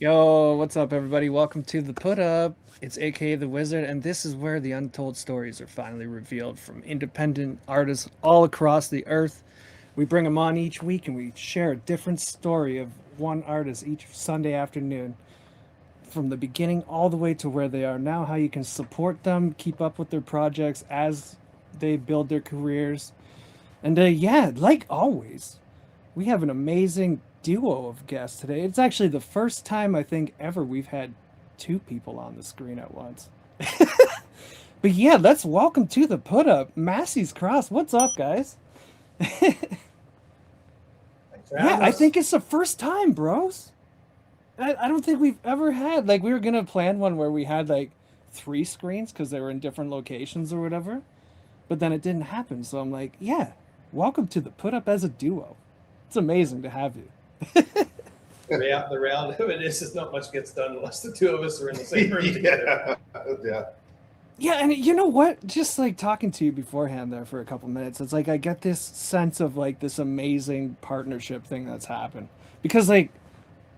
Yo, what's up, everybody? Welcome to the Put Up. It's A.K.A. the Wizard, and this is where the untold stories are finally revealed from independent artists all across the earth. We bring them on each week and we share a different story of one artist each Sunday afternoon, from the beginning all the way to where they are now, how you can support them, keep up with their projects as they build their careers. And yeah, like always, we have an amazing duo of guests today. It's actually the first time I think ever we've had two people on the screen at once. But yeah, let's welcome to the Put Up, Massey's Cross. What's up, guys? Thanks for Yeah, having I us. think it's the first time, bros. I don't think we've ever had, like, we were gonna plan one where we had like three screens because they were in different locations or whatever, but then it didn't happen. So I'm like, yeah, welcome to the Put Up as a duo. It's amazing to have you. The reality of it is not much gets done unless the two of us are in the same room together. Yeah. Yeah, and you know what? Just like talking to you beforehand there for a couple minutes, it's like I get this sense of like this amazing partnership thing that's happened. Because like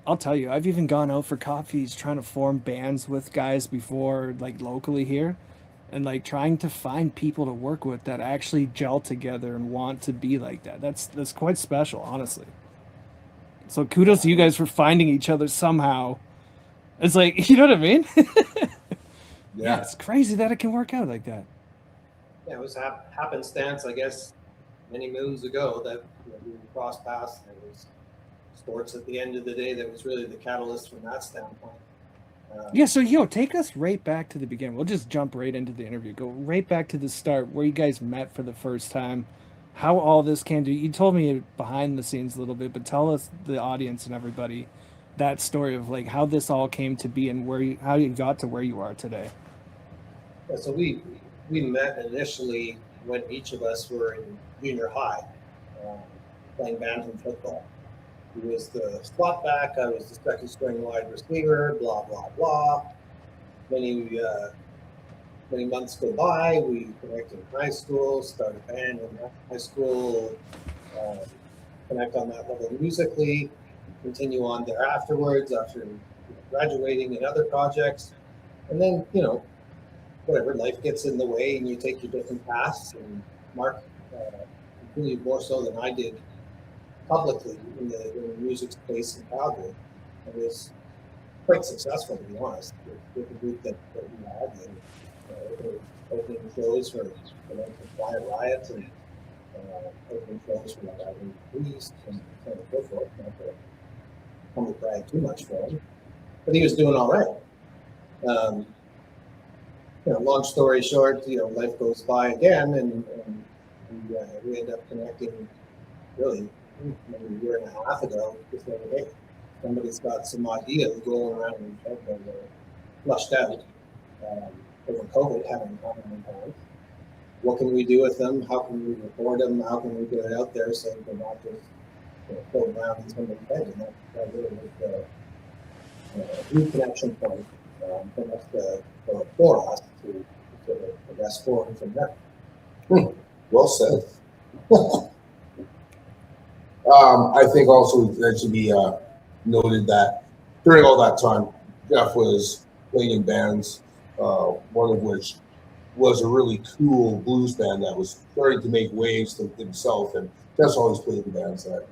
I'll tell you, I've even gone out for coffees trying to form bands with guys before, like locally here, and like trying to find people to work with that actually gel together and want to be like that. That's quite special, honestly. So kudos to you guys for finding each other somehow. It's like, you know what I mean? Yeah, it's crazy that it can work out like that. Yeah, it was happenstance, I guess, many moons ago that we crossed paths. And it was sports at the end of the day that was really the catalyst from that standpoint. Yeah, so yo, take us right back to the beginning. We'll just jump right into the interview. Go right back to the start where you guys met for the first time, how all this came to. You told me behind the scenes a little bit, but tell us, the audience and everybody, that story of like how this all came to be and how you got to where you are today. Yeah, so we met initially when each of us were in junior high, um, playing bantam football. He was the slot back. I was the second string wide receiver. Blah blah blah. Many many months go by. We connect in high school. Start a band in high school. Um, Connect on that level musically. Continue on there afterwards after graduating in other projects, and then whatever life gets in the way and you take your different paths. And Mark continued more so than I did publicly in the music space in Calgary, and was quite successful, to be honest, with the group that we had. And opening shows for Quiet Riot and opening shows for Ivan Priest and so on and so forth. Not to humble brag too much for him, but he was doing all right. Um, Long story short, life goes by again, and we end up connecting really maybe a year and a half ago. Just like, hey, somebody's got some ideas going around and they're flushed out over COVID, having time. What can we do with them? How can we record them? How can we get it out there so they're not just floating around in somebody's head? And that really was the new connection point for us to progress forward from there. Well said. I think also that should be noted that during all that time, Jeff was playing in bands, one of which was a really cool blues band that was starting to make waves to himself. And Jeff's always played in bands that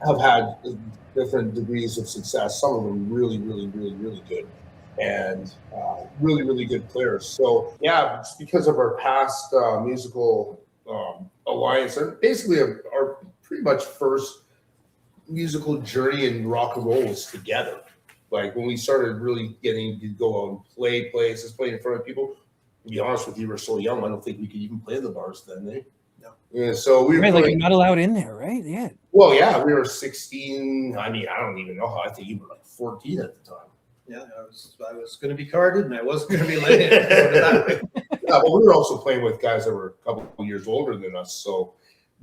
have had different degrees of success. Some of them really, really, really, really good, and really, really good players. So yeah, it's because of our past musical alliance, and basically our pretty much first musical journey in rock and roll was together. Like when we started really getting to go out and play places, play in front of people. To be honest with you, we were so young. I don't think we could even play the bars then. No. Yeah, so we were Right, like playing. you're not allowed in there, right? Yeah. Well, yeah, we were 16. I mean, I don't even know how. I think you were like 14 at the time. Yeah, I was going to be carded, and I wasn't going to be let in. Put it that way. Yeah, but we were also playing with guys that were a couple of years older than us, so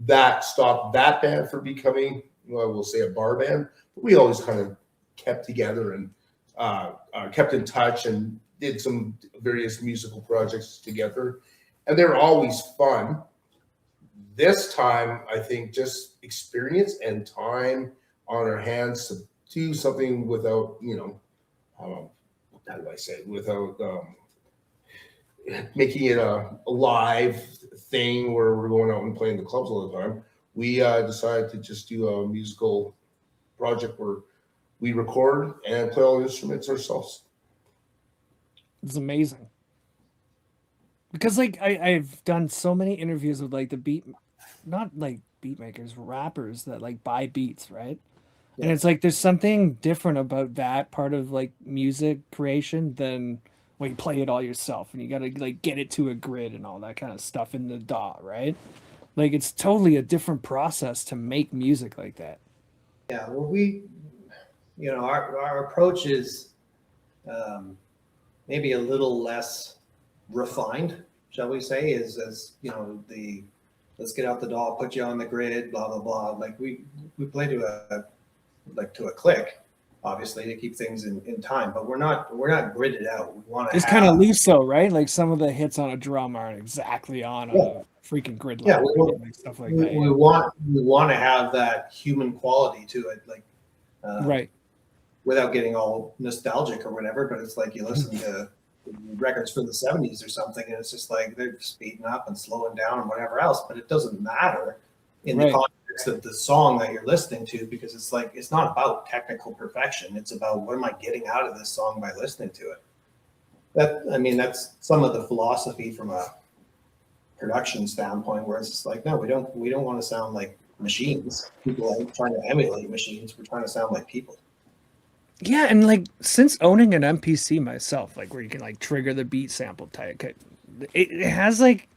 that stopped that band from becoming, well, we'll say, a bar band. But we always kind of kept together and kept in touch and did some various musical projects together, and they were always fun. This time, I think just experience and time on our hands do something without, how do I say it? Without making it a live thing where we're going out and playing the clubs all the time. We decided to just do a musical project where we record and play all the instruments ourselves. It's amazing. Because like I've done so many interviews with like not like beat makers, rappers that like buy beats, right? Yeah. And it's like there's something different about that part of like music creation than when you play it all yourself and you gotta like get it to a grid and all that kind of stuff in the DAW, right? Like it's totally a different process to make music like that. Yeah, well, our approach is maybe a little less refined, shall we say, as let's get out the DAW, put you on the grid, blah blah blah. Like we play to a click, obviously, to keep things in time, but we're not gridded out. We want to. It's kind of loose though, right? Like some of the hits on a drum aren't exactly on a freaking grid line, like stuff like that. We want to have that human quality to it, like right. Without getting all nostalgic or whatever, but it's like you listen to records from the 70s or something, and it's just like they're speeding up and slowing down and whatever else, but it doesn't matter in the context of the song that you're listening to, because it's like it's not about technical perfection. It's about what am I getting out of this song by listening to it. That's some of the philosophy from a production standpoint, where it's just like, no, we don't want to sound like machines. People are trying to emulate machines. We're trying to sound like people. Yeah, and like since owning an MPC myself, like where you can like trigger the beat sample type, it has like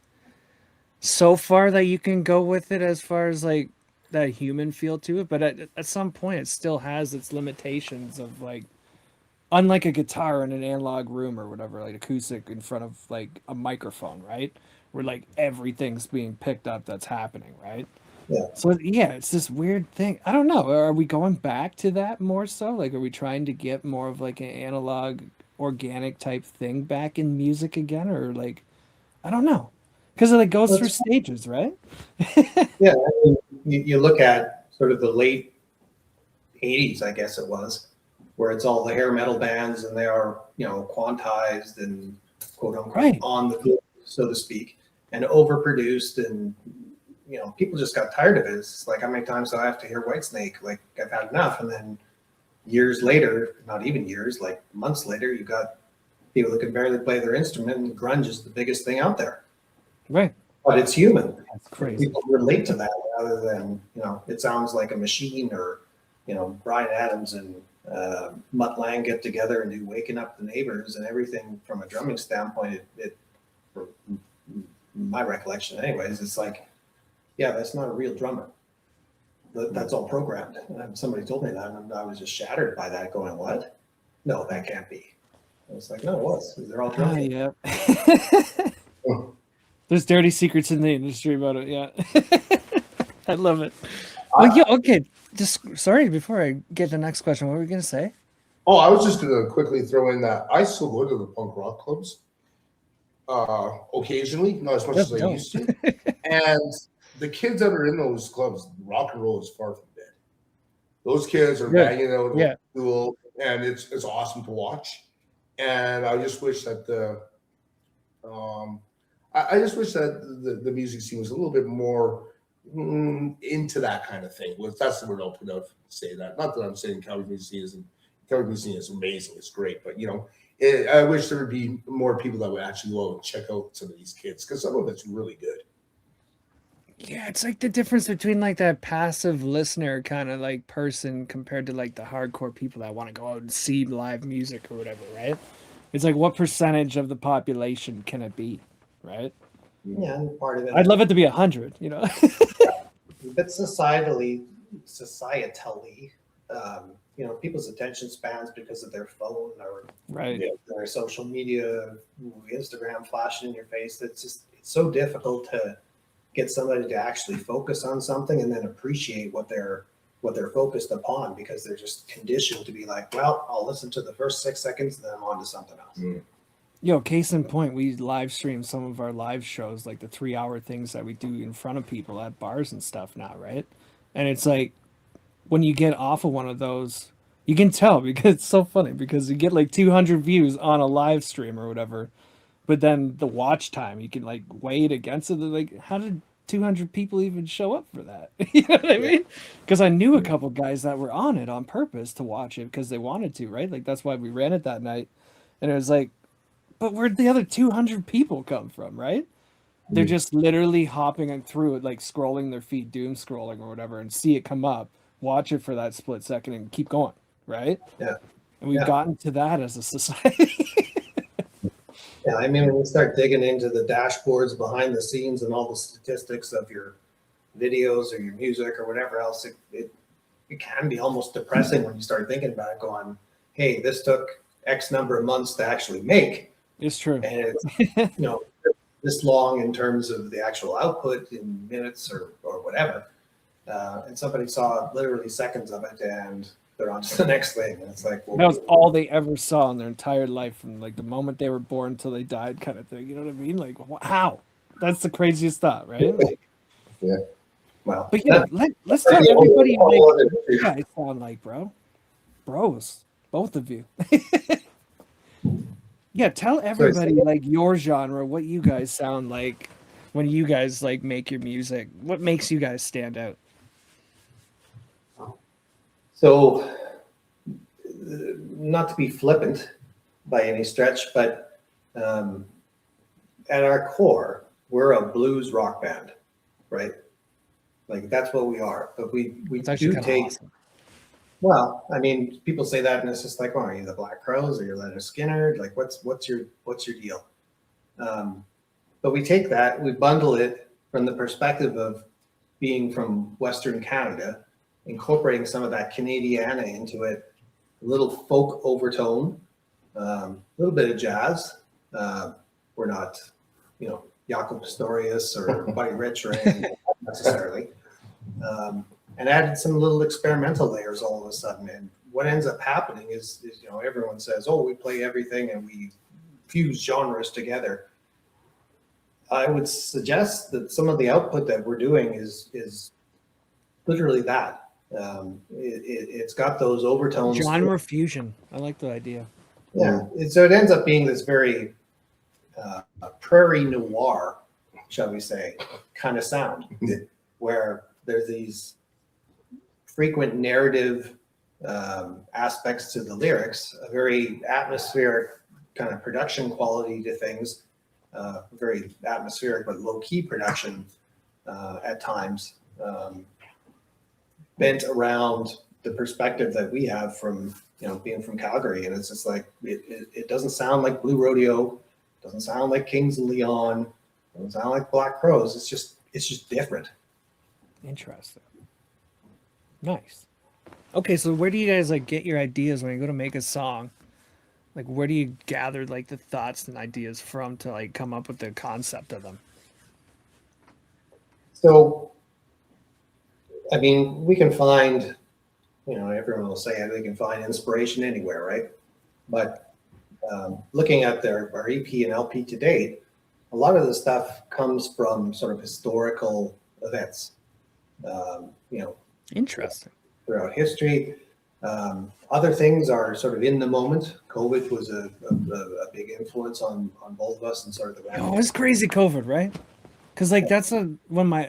so far that you can go with it as far as like that human feel to it, but at some point it still has its limitations of like, unlike a guitar in an analog room or whatever, like acoustic in front of like a microphone, right? Where like everything's being picked up that's happening, right? Yeah. So yeah, it's this weird thing. I don't know. Are we going back to that more so? Like, are we trying to get more of like an analog, organic type thing back in music again, or like, I don't know, because it like goes through stages, right? Yeah, you look at sort of the late '80s, I guess it was, where it's all the hair metal bands and they are quantized and quote unquote on the field, so to speak, and overproduced and. People just got tired of it. It's like, how many times do I have to hear Whitesnake? Like, I've had enough. And then years later, not even years, like months later, you got people that can barely play their instrument, and grunge is the biggest thing out there. Right. But it's human. That's crazy. People relate to that rather than, it sounds like a machine, or, Bryan Adams and Mutt Lange get together and do Waking Up the Neighbors and everything from a drumming standpoint. For my recollection anyways, it's like, yeah, that's not a real drummer. That's all programmed. And somebody told me that, and I was just shattered by that, going, what? No, that can't be. I was like, no, it was. They're all drumming. Yeah. There's dirty secrets in the industry about it, yeah. I love it. Well, yeah, okay. Just sorry, before I get the next question, what were we going to say? Oh, I was just going to quickly throw in that I still go to the punk rock clubs occasionally, not as much as I used to. And the kids that are in those clubs, rock and roll is far from dead. Those kids are banging out old school, and it's awesome to watch. And I just wish that the music scene was a little bit more into that kind of thing. Well, that's the word I'll put out to say that. Not that I'm saying Calgary music is amazing, it's great, but I wish there would be more people that would actually go out and check out some of these kids, because some of it's really good. Yeah, it's like the difference between like that passive listener kind of like person compared to like the hardcore people that want to go out and see live music or whatever, right? It's like, what percentage of the population can it be, right? Yeah, and part of it. I'd love it to be 100, But societally, people's attention spans because of their phone or their social media, Instagram flashing in your face. It's so difficult to get somebody to actually focus on something and then appreciate what they're focused upon, because they're just conditioned to be like, well, I'll listen to the first 6 seconds and then I'm on to something else. Case in point, we live stream some of our live shows, like the 3-hour things that we do in front of people at bars and stuff now, right? And it's like, when you get off of one of those, You can tell because it's so funny because you get like 200 views on a live stream or whatever, but then the watch time you can like weigh it against it. Like, how did 200 people even show up for that? You know what I Yeah. mean? Because I knew a couple guys that were on it on purpose to watch it because they wanted to, right? Like that's why we ran it that night, and it was like, but where'd the other 200 people come from, right? They're just literally hopping and through it, like scrolling their feed, doom scrolling or whatever, and see it come up, watch it for that split second, and keep going, right? Yeah. And we've Yeah. gotten to that as a society. Yeah, I mean, when you start digging into the dashboards behind the scenes and all the statistics of your videos or your music or whatever else, it can be almost depressing when you start thinking about it, going, hey, this took X number of months to actually make. It's true. And it's, you know, this long in terms of the actual output in minutes or whatever. And somebody saw literally seconds of it and they're on to the next thing. And it's like, well, That was all they ever saw in their entire life from like the moment they were born till they died kind of thing. You know what I mean? Like, how? That's the craziest thought, right? Like, Yeah. well, but yeah, let's tell everybody like what you guys sound like, bro. Bros. Both of you. Yeah, tell everybody like your genre, what you guys sound like when you guys like make your music. What makes you guys stand out? so not to be flippant by any stretch, but at our core, we're a blues rock band, right? Like that's what we are. But we It's actually do kind of take. awesome. Well, I mean, people say that, and it's just like, well, are you the Black Crowes or you're Leonard Skinner? Like, what's your deal? But we take that, we bundle it from the perspective of being from Western Canada, incorporating some of that Canadiana into it, a little folk overtone, a little bit of jazz. We're not, you know, Jaco Pastorius or Buddy Rich or anything necessarily. And added some little experimental layers all of a sudden. And what ends up happening is you know, everyone says, oh, we play everything and we fuse genres together. I would suggest that some of the output that we're doing is literally that. It's got those overtones. Genre fusion. I like the idea. Yeah. So it ends up being this very prairie noir, shall we say, kind of sound, where there's these frequent narrative aspects to the lyrics, a very atmospheric kind of production quality to things, very atmospheric but low-key production at times, bent around the perspective that we have from, you know, being from Calgary. And it's just like, it doesn't sound like Blue Rodeo, doesn't sound like Kings of Leon, doesn't sound like Black Crowes. It's just different. Interesting. Nice. Okay, so where do you guys like get your ideas when you go to make a song? Like, where do you gather like the thoughts and ideas from to like come up with the concept of them? So, I mean, we can find, you know, everyone will say it, they can find inspiration anywhere, right? But looking at our EP and LP to date, a lot of the stuff comes from sort of historical events, you know, Interesting. throughout history. Other things are sort of in the moment. COVID was a big influence on both of us and sort of the Oh, it's crazy COVID, right? Because like that's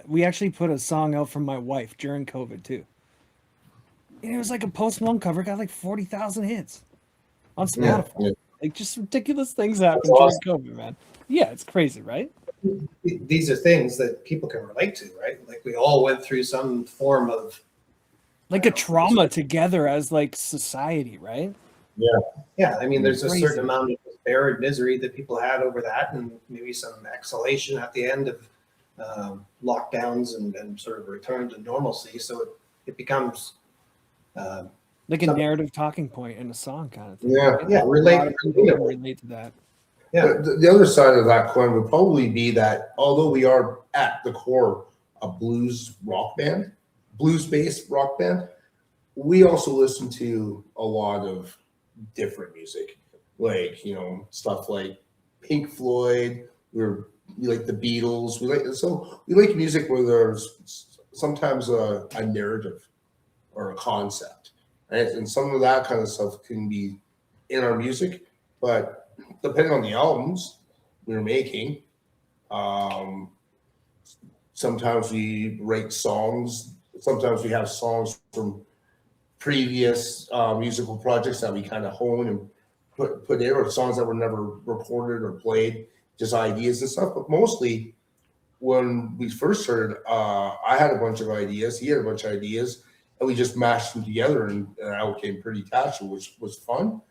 we actually put a song out from my wife during COVID too. And it was like a Post Malone cover, got like 40,000 hits on Spotify. Yeah. Like just ridiculous things happen That's during COVID, man. Yeah, it's crazy, right? These are things that people can relate to, right? Like we all went through some form of Like a trauma together as like society, right? yeah. I mean, there's a Crazy. certain amount of despair and misery that people had over that, and maybe some exhalation at the end of lockdowns and sort of return to normalcy. So it becomes Like a Some- narrative talking point in a song kind of thing. Yeah. right? Yeah, A relate- lot of people can relate to that. yeah. The other side of that coin would probably be that although we are at the core a blues rock band, blues-based rock band, we also listen to a lot of different music, like, you know, stuff like Pink Floyd. We like the Beatles. We like music where there's sometimes a narrative or a concept. right? And some of that kind of stuff can be in our music, but depending on the albums we're making, um, sometimes we write songs. Sometimes we have songs from previous musical projects that we kind of hone and put in, or songs that were never recorded or played, just ideas and stuff. But mostly, when we first started, I had a bunch of ideas. He had a bunch of ideas, and we just mashed them together, and out came Pretty Tasha, which was fun.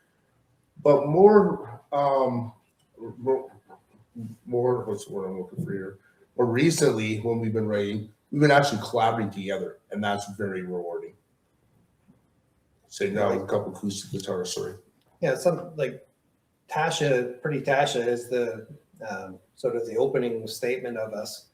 But more what's the word I'm looking for here? More recently, when we've been writing, we've been actually collaborating together, and that's very rewarding. So now a couple acoustic guitars, sorry. Yeah, some like Tasha, Pretty Tasha is the sort of the opening statement of us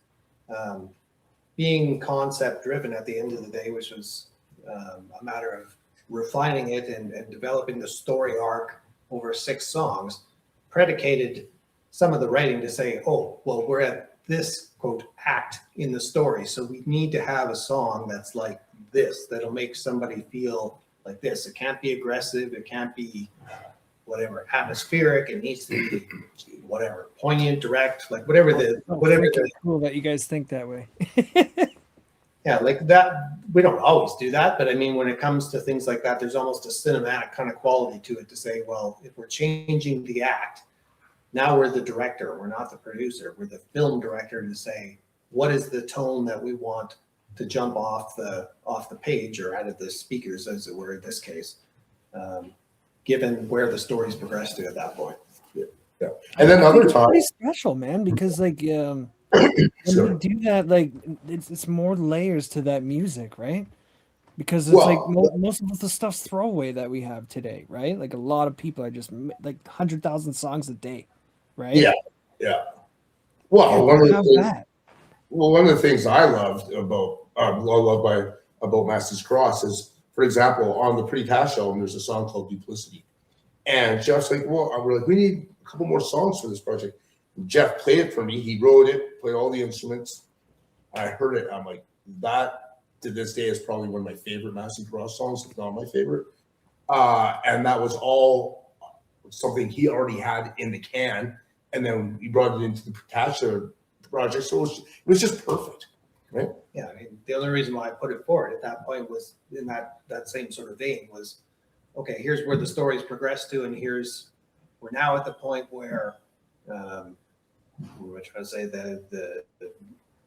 being concept driven at the end of the day, which was a matter of refining it and developing the story arc over 6 songs, predicated some of the writing to say, oh, well, we're at this quote act in the story, so we need to have a song that's like this, that'll make somebody feel like this. It can't be aggressive, it can't be whatever atmospheric, it needs to be whatever poignant, direct, like whatever cool that you guys think that way. Yeah, like that. We don't always do that, but I mean, when it comes to things like that, there's almost a cinematic kind of quality to it to say, well, if we're changing the act, now we're the director, we're not the producer, we're the film director to say, what is the tone that we want to jump off the page or out of the speakers, as it were, in this case, given where the story's progressed to at that point. Yeah. And then other times, pretty special, man, because like when sure. we do that, like it's more layers to that music, right? Because it's like most of the stuff's throwaway that we have today, right? Like a lot of people are just like 100,000 songs a day, right? Yeah. Well, one of the things I loved about about Massey's Cross is, for example, on the Pretty Cash album, there's a song called Duplicity, and Jeff's like, well, we're like, we need a couple more songs for this project. And Jeff played it for me. He wrote it, played all the instruments. I heard it. I'm like, that to this day is probably one of my favorite Massey Cross songs, if not my favorite. And that was all something he already had in the can, and then we brought it into the Tasha project, so it was just perfect, right? Yeah, I mean, the only reason why I put it forward at that point was in that same sort of vein was, okay, here's where the story's progressed to, and we're now at the point where we're trying to say the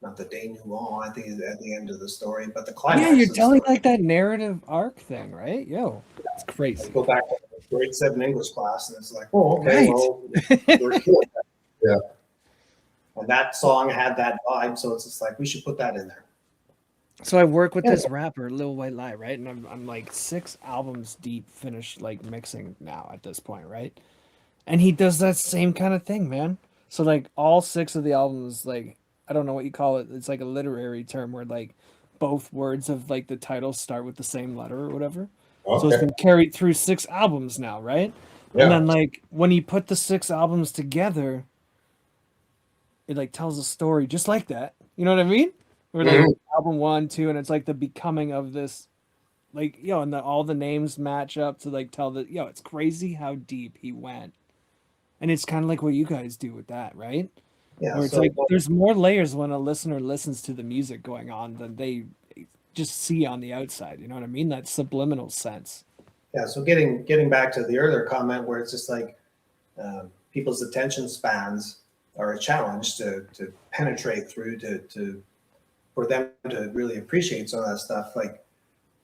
not the denouement, I think, is at the end of the story, but the climax. Yeah, you're telling like that narrative arc thing, right? Yo, it's crazy. I go back to grade 7 English class, and it's like, oh, okay, well, we're here. Yeah. And that song had that vibe, so it's just like, we should put that in there. So I work with this rapper, Lil White Lie, right? And I'm like 6 albums deep, finished like mixing now at this point, right? And he does that same kind of thing, man. So like all 6 of the albums, like I don't know what you call it. It's like a literary term where like both words of like the title start with the same letter or whatever. Okay. So it's been carried through 6 albums now, right? Yeah. And then like when you put the 6 albums together, it like tells a story just like that. You know what I mean? Or like album 1, 2, and it's like the becoming of this, like, yo, and all the names match up to like tell the, yo, it's crazy how deep he went. And it's kind of like what you guys do with that, right? Yeah. Where it's like there's more layers when a listener listens to the music going on than they just see on the outside. You know what I mean? That subliminal sense. Yeah. So getting back to the earlier comment where it's just like people's attention spans are a challenge to penetrate through to for them to really appreciate some of that stuff. Like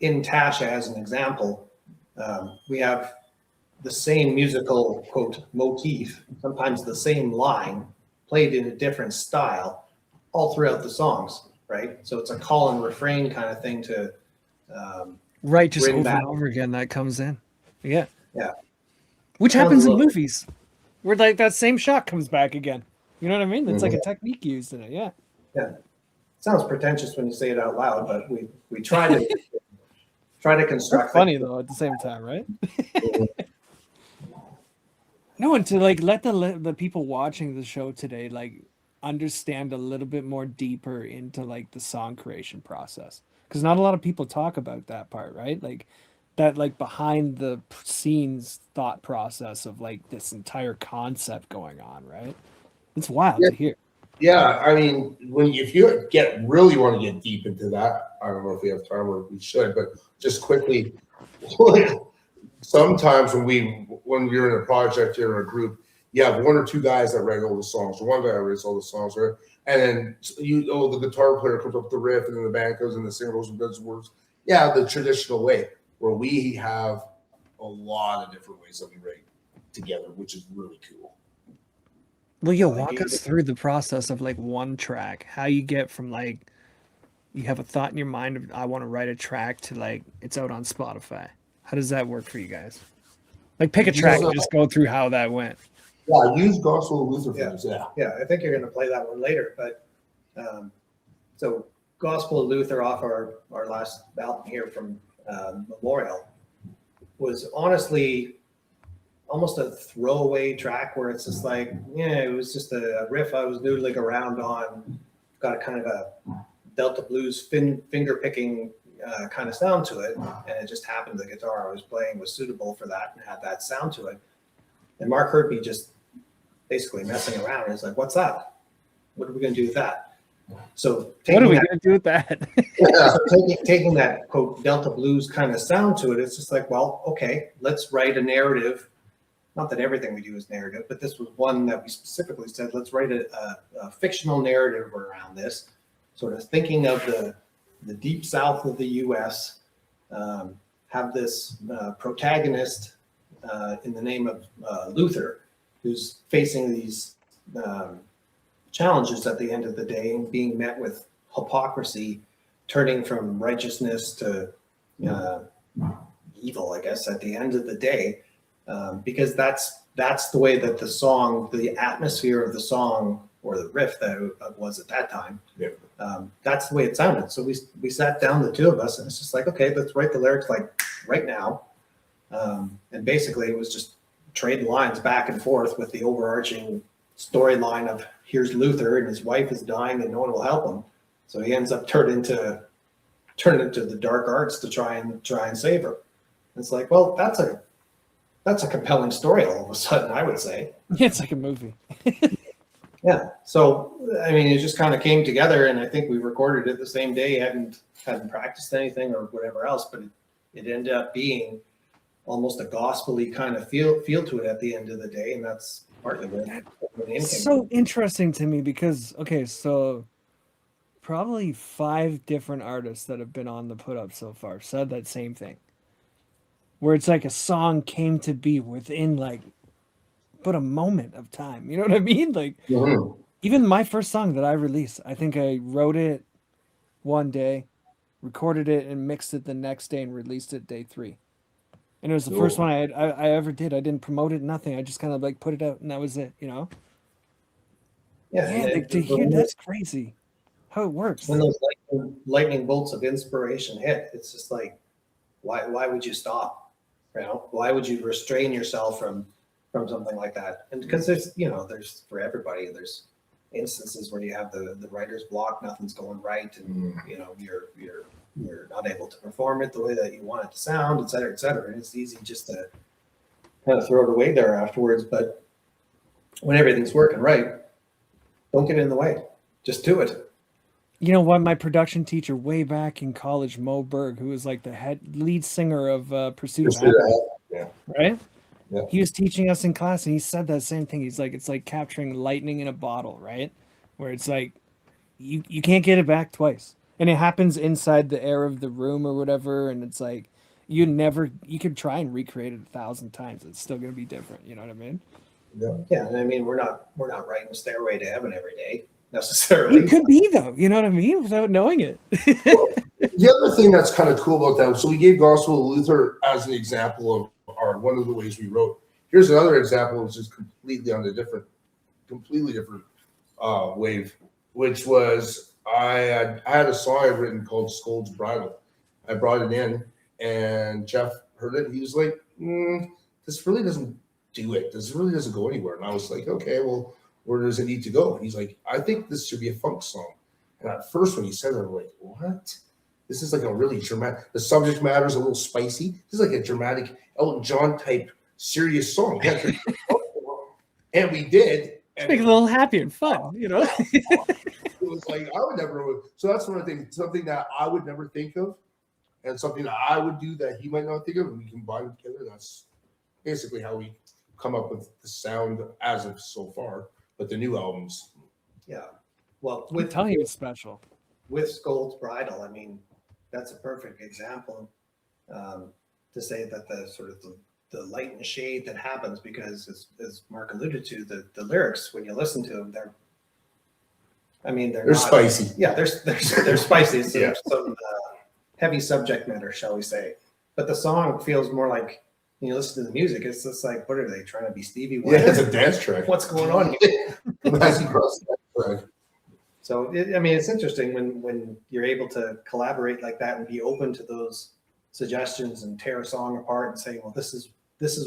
in Tasha, as an example, we have the same musical quote motif, sometimes the same line played in a different style all throughout the songs, right? So it's a call and refrain kind of thing to right, just over and over again that comes in. Yeah. Yeah. Which happens in movies where like that same shot comes back again. You know what I mean? It's like a technique used in it. Yeah. Yeah. It sounds pretentious when you say it out loud, but we try to construct. It's funny though at the same time, right? No, and to like let the people watching the show today like understand a little bit more deeper into like the song creation process, because not a lot of people talk about that part, right? Like that like behind the scenes thought process of like this entire concept going on, right? It's wild to hear. Yeah, I mean, if you really want to get deep into that, I don't know if we have time or we should, but just quickly, sometimes when you're in a project, you're in a group, you have one or two guys that write all the songs, or one guy that writes all the songs, right? And then the guitar player comes up with the riff, and then the band goes and the singer goes and does words. Yeah, the traditional way, where we have a lot of different ways that we write together, which is really cool. Well, you walk us through the process of like one track, how you get from like you have a thought in your mind of I want to write a track to like it's out on Spotify. How does that work for you guys? Like pick a track and just go through how that went. Yeah, use Gospel of Luther for this. Yeah, I think you're going to play that one later, but so Gospel of Luther off our last album here from Memorial was honestly almost a throwaway track where it's just like, yeah, it was just a riff I was noodling around on, got a kind of a Delta blues finger picking kind of sound to it, and it just happened the guitar I was playing was suitable for that and had that sound to it. And Mark heard me just basically messing around. And he's like, "What's that? What are we going to do with that?" So what are we going to do with that? So taking that quote Delta blues kind of sound to it, it's just like, well, okay, let's write a narrative. Not that everything we do is narrative, but this was one that we specifically said, let's write a fictional narrative around this, sort of thinking of the deep south of the U.S., have this protagonist in the name of Luther, who's facing these challenges at the end of the day and being met with hypocrisy, turning from righteousness to evil, I guess, at the end of the day. Because that's the way that the song, the atmosphere of the song or the riff that it was at that time, that's the way it sounded. So we sat down, the two of us, and it's just like, okay, let's write the lyrics like right now. And basically it was just trade lines back and forth with the overarching storyline of here's Luther and his wife is dying and no one will help him. So he ends up turned into the dark arts to try and save her. It's like, well, that's a compelling story all of a sudden, I would say. Yeah, it's like a movie. Yeah. So, I mean, it just kind of came together, and I think we recorded it the same day, hadn't practiced anything or whatever else, but it ended up being almost a gospel-y kind of feel to it at the end of the day, and that's partly where the name came so interesting to me because, okay, so probably 5 different artists that have been on the put up so far said that same thing. Where it's like a song came to be within like but a moment of time. You know what I mean? Like even my first song that I released, I think I wrote it one day, recorded it and mixed it the next day and released it day 3. And it was the first one I ever did. I didn't promote it, nothing. I just kind of like put it out and that was it, you know? Yeah, like to hear that's crazy. How it works. When those lightning bolts of inspiration hit, it's just like, why would you stop? You know, why would you restrain yourself from something like that? And because there's for everybody, there's instances where you have the writer's block, nothing's going right, and you're not able to perform it the way that you want it to sound, et cetera, et cetera. And it's easy just to kind of throw it away there afterwards. But when everything's working right, don't get in the way. Just do it. You know what? My production teacher way back in college, Mo Berg, who was like the lead singer of Pursuit of Happiness, right? Yeah. He was teaching us in class, and he said that same thing. He's like, it's like capturing lightning in a bottle, right? Where it's like you can't get it back twice, and it happens inside the air of the room or whatever. And it's like you could try and recreate it 1,000 times. It's still gonna be different. You know what I mean? Yeah. And I mean, we're not writing Stairway to Heaven every day necessarily. It could be though. You know what I mean? Without knowing it. Well, the other thing that's kind of cool about that, so we gave Gospel of Luther as an example of one of the ways we wrote. Here's another example, which is completely on a completely different wave, which was I had a song I'd written called Scold's Bridal. I brought it in, and Jeff heard it. He was like, "This really doesn't do it. This really doesn't go anywhere." And I was like, "Okay, well, where does it need to go?" And he's like, "I think this should be a funk song." And at first, when he said it, I'm like, "What?" this is like a really dramatic. The subject matter is a little spicy. This is like a dramatic Elton John type serious song. And we did. And Make it a little happy and fun, you know. It was like I would never. So that's one of the things. Something that I would never think of, and something that I would do that he might not think of, and we combine them together. That's basically how we come up with the sound as of so far. But the new albums, Yeah. Well, I'm telling you, it's special. with Scold's Bridal, I mean, that's a perfect example to say that the sort of the light and shade that happens, because as Mark alluded to, the lyrics, when you listen to them, they're they're spicy. Yeah, they're spicy. So Yeah. there's some heavy subject matter, shall we say? But the song feels more like, when you listen to the music, it's just like, what are they trying to be, Stevie Wonder? Yeah, it's a dance track. What's going on here? As he crosses that track. So it's interesting when you're able to collaborate like that and be open to those suggestions and tear a song apart and say, well, this is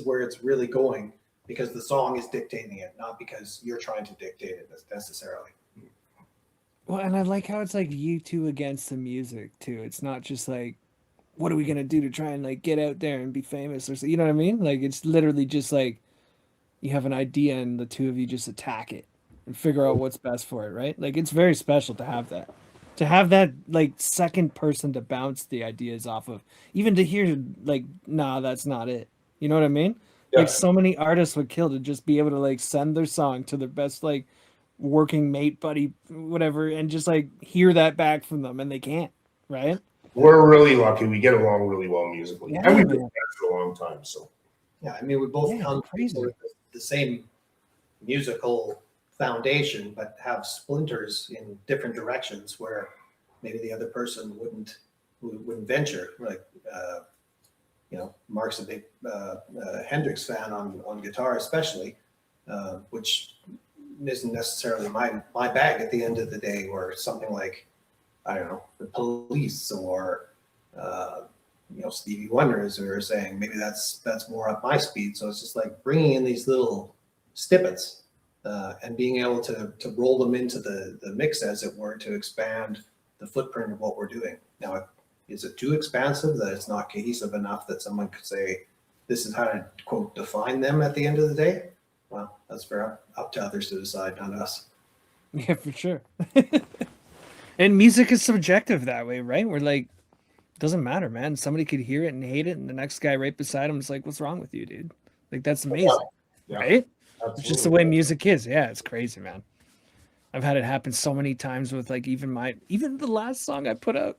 where it's really going, because the song is dictating it, not because you're trying to dictate it necessarily. Well, and I like how it's like you two against the music too. It's not just like, what are we gonna do to try and like get out there and be famous, or so, you know what I mean? Like it's literally just like you have an idea and the two of you just attack it and figure out what's best for it, right? Like it's very special to have that. To have that like second person to bounce the ideas off of, even to hear like, nah, that's not it. You know what I mean? Yeah. Like so many artists would kill to just be able to like send their song to their best like working mate, buddy, whatever, and just like hear that back from them, and they can't, right? We're really lucky. We get along really well musically, Yeah, and we've been man. friends for a long time. So Yeah, I mean, we both Yeah, come crazy. from the same musical foundation, but have splinters in different directions where maybe the other person wouldn't venture. Like, Mark's a big Hendrix fan on guitar, especially, which isn't necessarily my bag at the end of the day. Or something like, I don't know, the Police or Stevie Wonder, as we were saying, maybe that's more up my speed. So it's just like bringing in these little snippets and being able to roll them into the mix, as it were, to expand the footprint of what we're doing. Now, is it too expansive that it's not cohesive enough that someone could say, this is how to, quote, define them at the end of the day? Well, that's up to others to decide, not us. Yeah, for sure. And music is subjective that way, right? We're like, doesn't matter, man. Somebody could hear it and hate it, and the next guy right beside him is like, what's wrong with you, dude? Like, that's amazing, yeah, right? absolutely. It's just the way music is. Yeah, it's crazy, man. I've had it happen so many times with like even the last song I put out,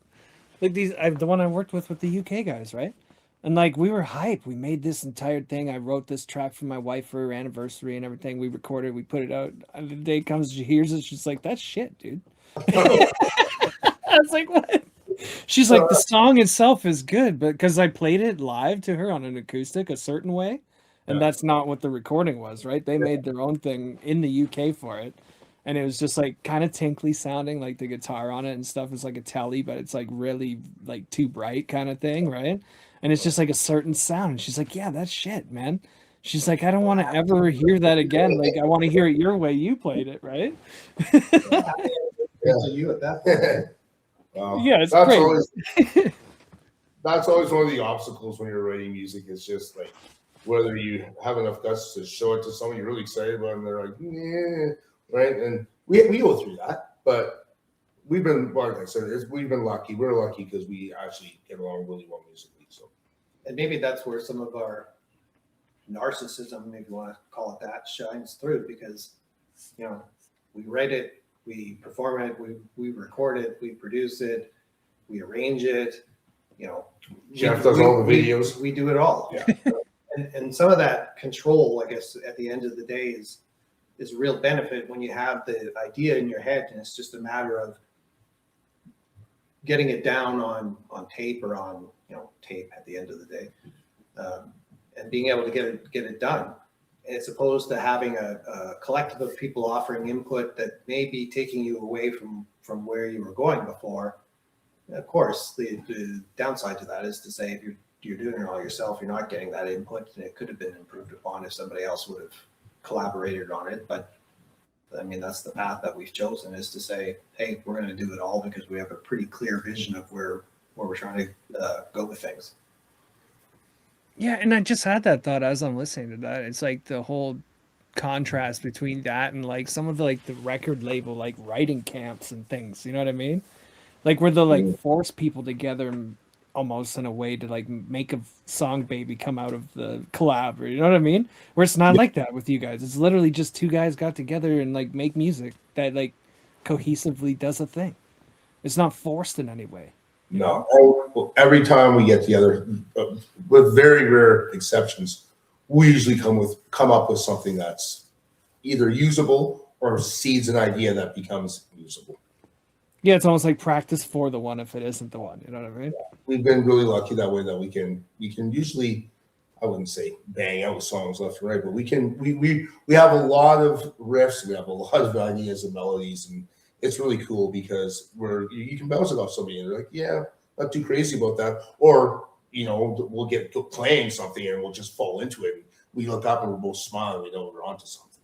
like the one I worked with the UK guys, right? And like we were hyped. We made this entire thing. I wrote this track for my wife for her anniversary and everything. We recorded, we put it out. And the day comes, she hears it, she's like, "That's shit, dude." I was like, "What?" She's like, "The song itself is good, but because I played it live to her on an acoustic a certain way, and that's not what the recording was, right? They made their own thing in the UK for it." And it was just like kind of tinkly sounding, like the guitar on it and stuff is like a telly, but it's like really like too bright kind of thing, right? And it's just like a certain sound. And she's like, "Yeah, that's shit, man." She's like, "I don't want to ever hear that again. Like, I want to hear it your way you played it, right?" To you at that point. Yeah, it's that's great. that's always one of the obstacles when you're writing music. It's just like whether you have enough guts to show it to someone you're really excited about, and they're like, "Yeah." Right, and we go through that, but we've been, like I said, we've been lucky. We're lucky because we actually get along really well musically. So, And maybe that's where some of our narcissism, if you want to call it that, shines through, because we write it, we perform it, we record it, we produce it, we arrange it. Jeff does all the videos. We do it all. Yeah. And some of that control, I guess, at the end of the day is a real benefit when you have the idea in your head, and it's just a matter of getting it down on tape or on tape at the end of the day, and being able to get it done, as opposed to having a collective of people offering input that may be taking you away from where you were going before. Of course, the downside to that is to say, if you're doing it all yourself, you're not getting that input, and it could have been improved upon if somebody else would have collaborated on it. But I mean, that's the path that we've chosen, is to say, hey, we're going to do it all because we have a pretty clear vision of where we're trying to go with things. Yeah, and I just had that thought as I'm listening to that. It's like the whole contrast between that and like some of the like the record label like writing camps and things. You know what I mean? Like where they'll like force people together almost in a way to like make a song baby come out of the collab. Or, you know what I mean? Where it's not like that with you guys. It's literally just two guys got together and like make music that like cohesively does a thing. It's not forced in any way. No, every time we get together, with very rare exceptions, we usually come up with something that's either usable or seeds an idea that becomes usable. Yeah, it's almost like practice for the one if it isn't the one. You know what I mean? We've been really lucky that way that we can usually, I wouldn't say bang out songs left and right, but we have a lot of riffs, we have a lot of ideas and melodies, and it's really cool because you can bounce it off somebody and they're like, yeah, not too crazy about that. Or, you know, we'll get playing something and we'll just fall into it. We look up and we're both smiling, we know we're onto something.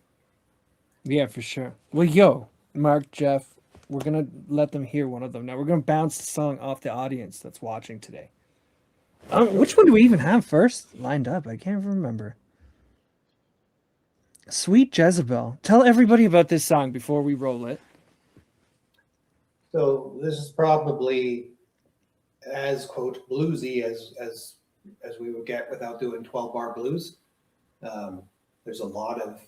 Yeah, for sure. Well, yo, Mark, Jeff, we're going to let them hear one of them. Now we're going to bounce the song off the audience that's watching today. Which one do we even have first lined up? I can't remember. Sweet Jezebel. Tell everybody about this song before we roll it. So this is probably as quote bluesy as we would get without doing 12-bar blues. There's a lot of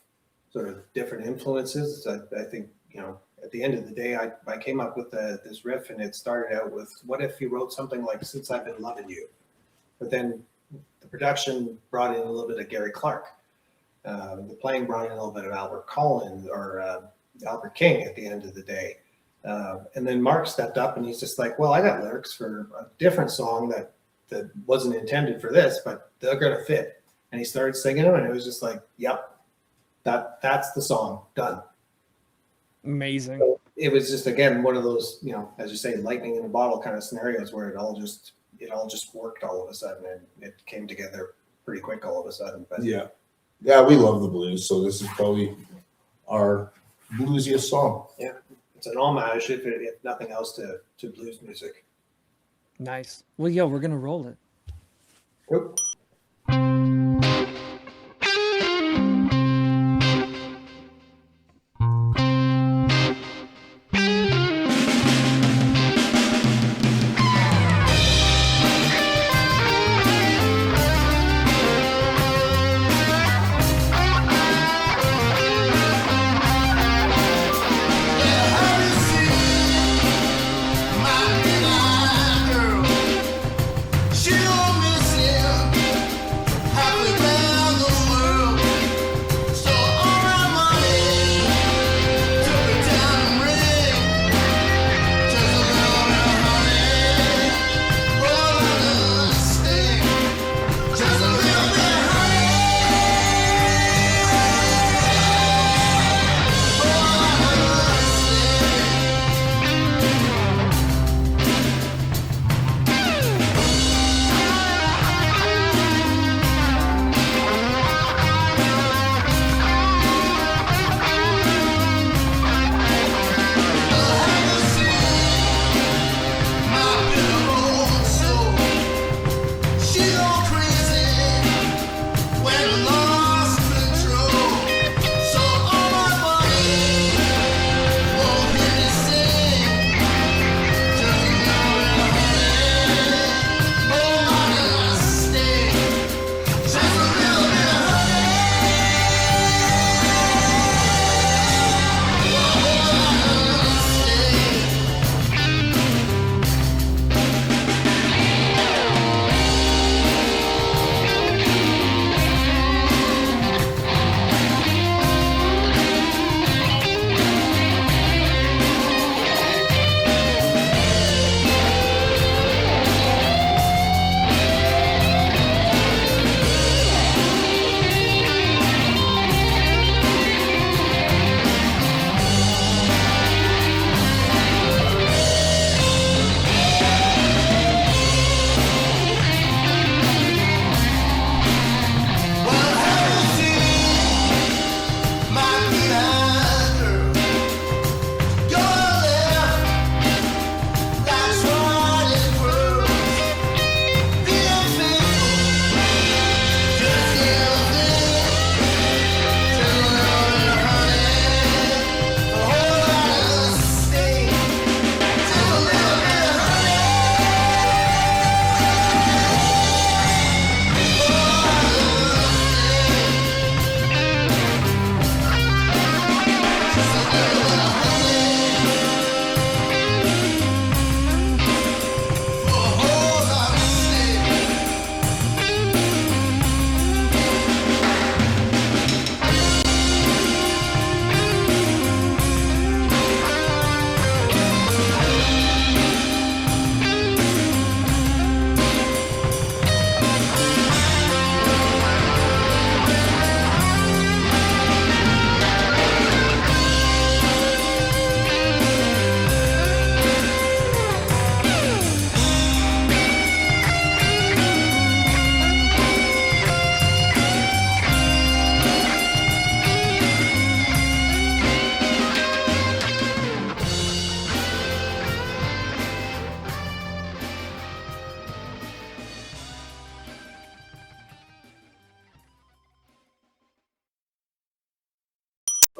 sort of different influences. I think, you know, at the end of the day, I came up with this riff, and it started out with, what if you wrote something like "Since I've Been Loving You," but then the production brought in a little bit of Gary Clark. The playing brought in a little bit of Albert Collins or Albert King at the end of the day. And then Mark stepped up and he's just like, well, I got lyrics for a different song that wasn't intended for this, but they're going to fit. And he started singing them, and it was just like, yep, that's the song, done. Amazing. So it was just, again, one of those, you know, as you say, lightning in a bottle kind of scenarios where it all just worked all of a sudden, and it came together pretty quick all of a sudden. But yeah, we love the blues, so this is probably our bluesiest song. Yeah. It's an homage, if nothing else, to blues music. Nice. Well, yo, we're going to roll it. Yep. She'll miss him.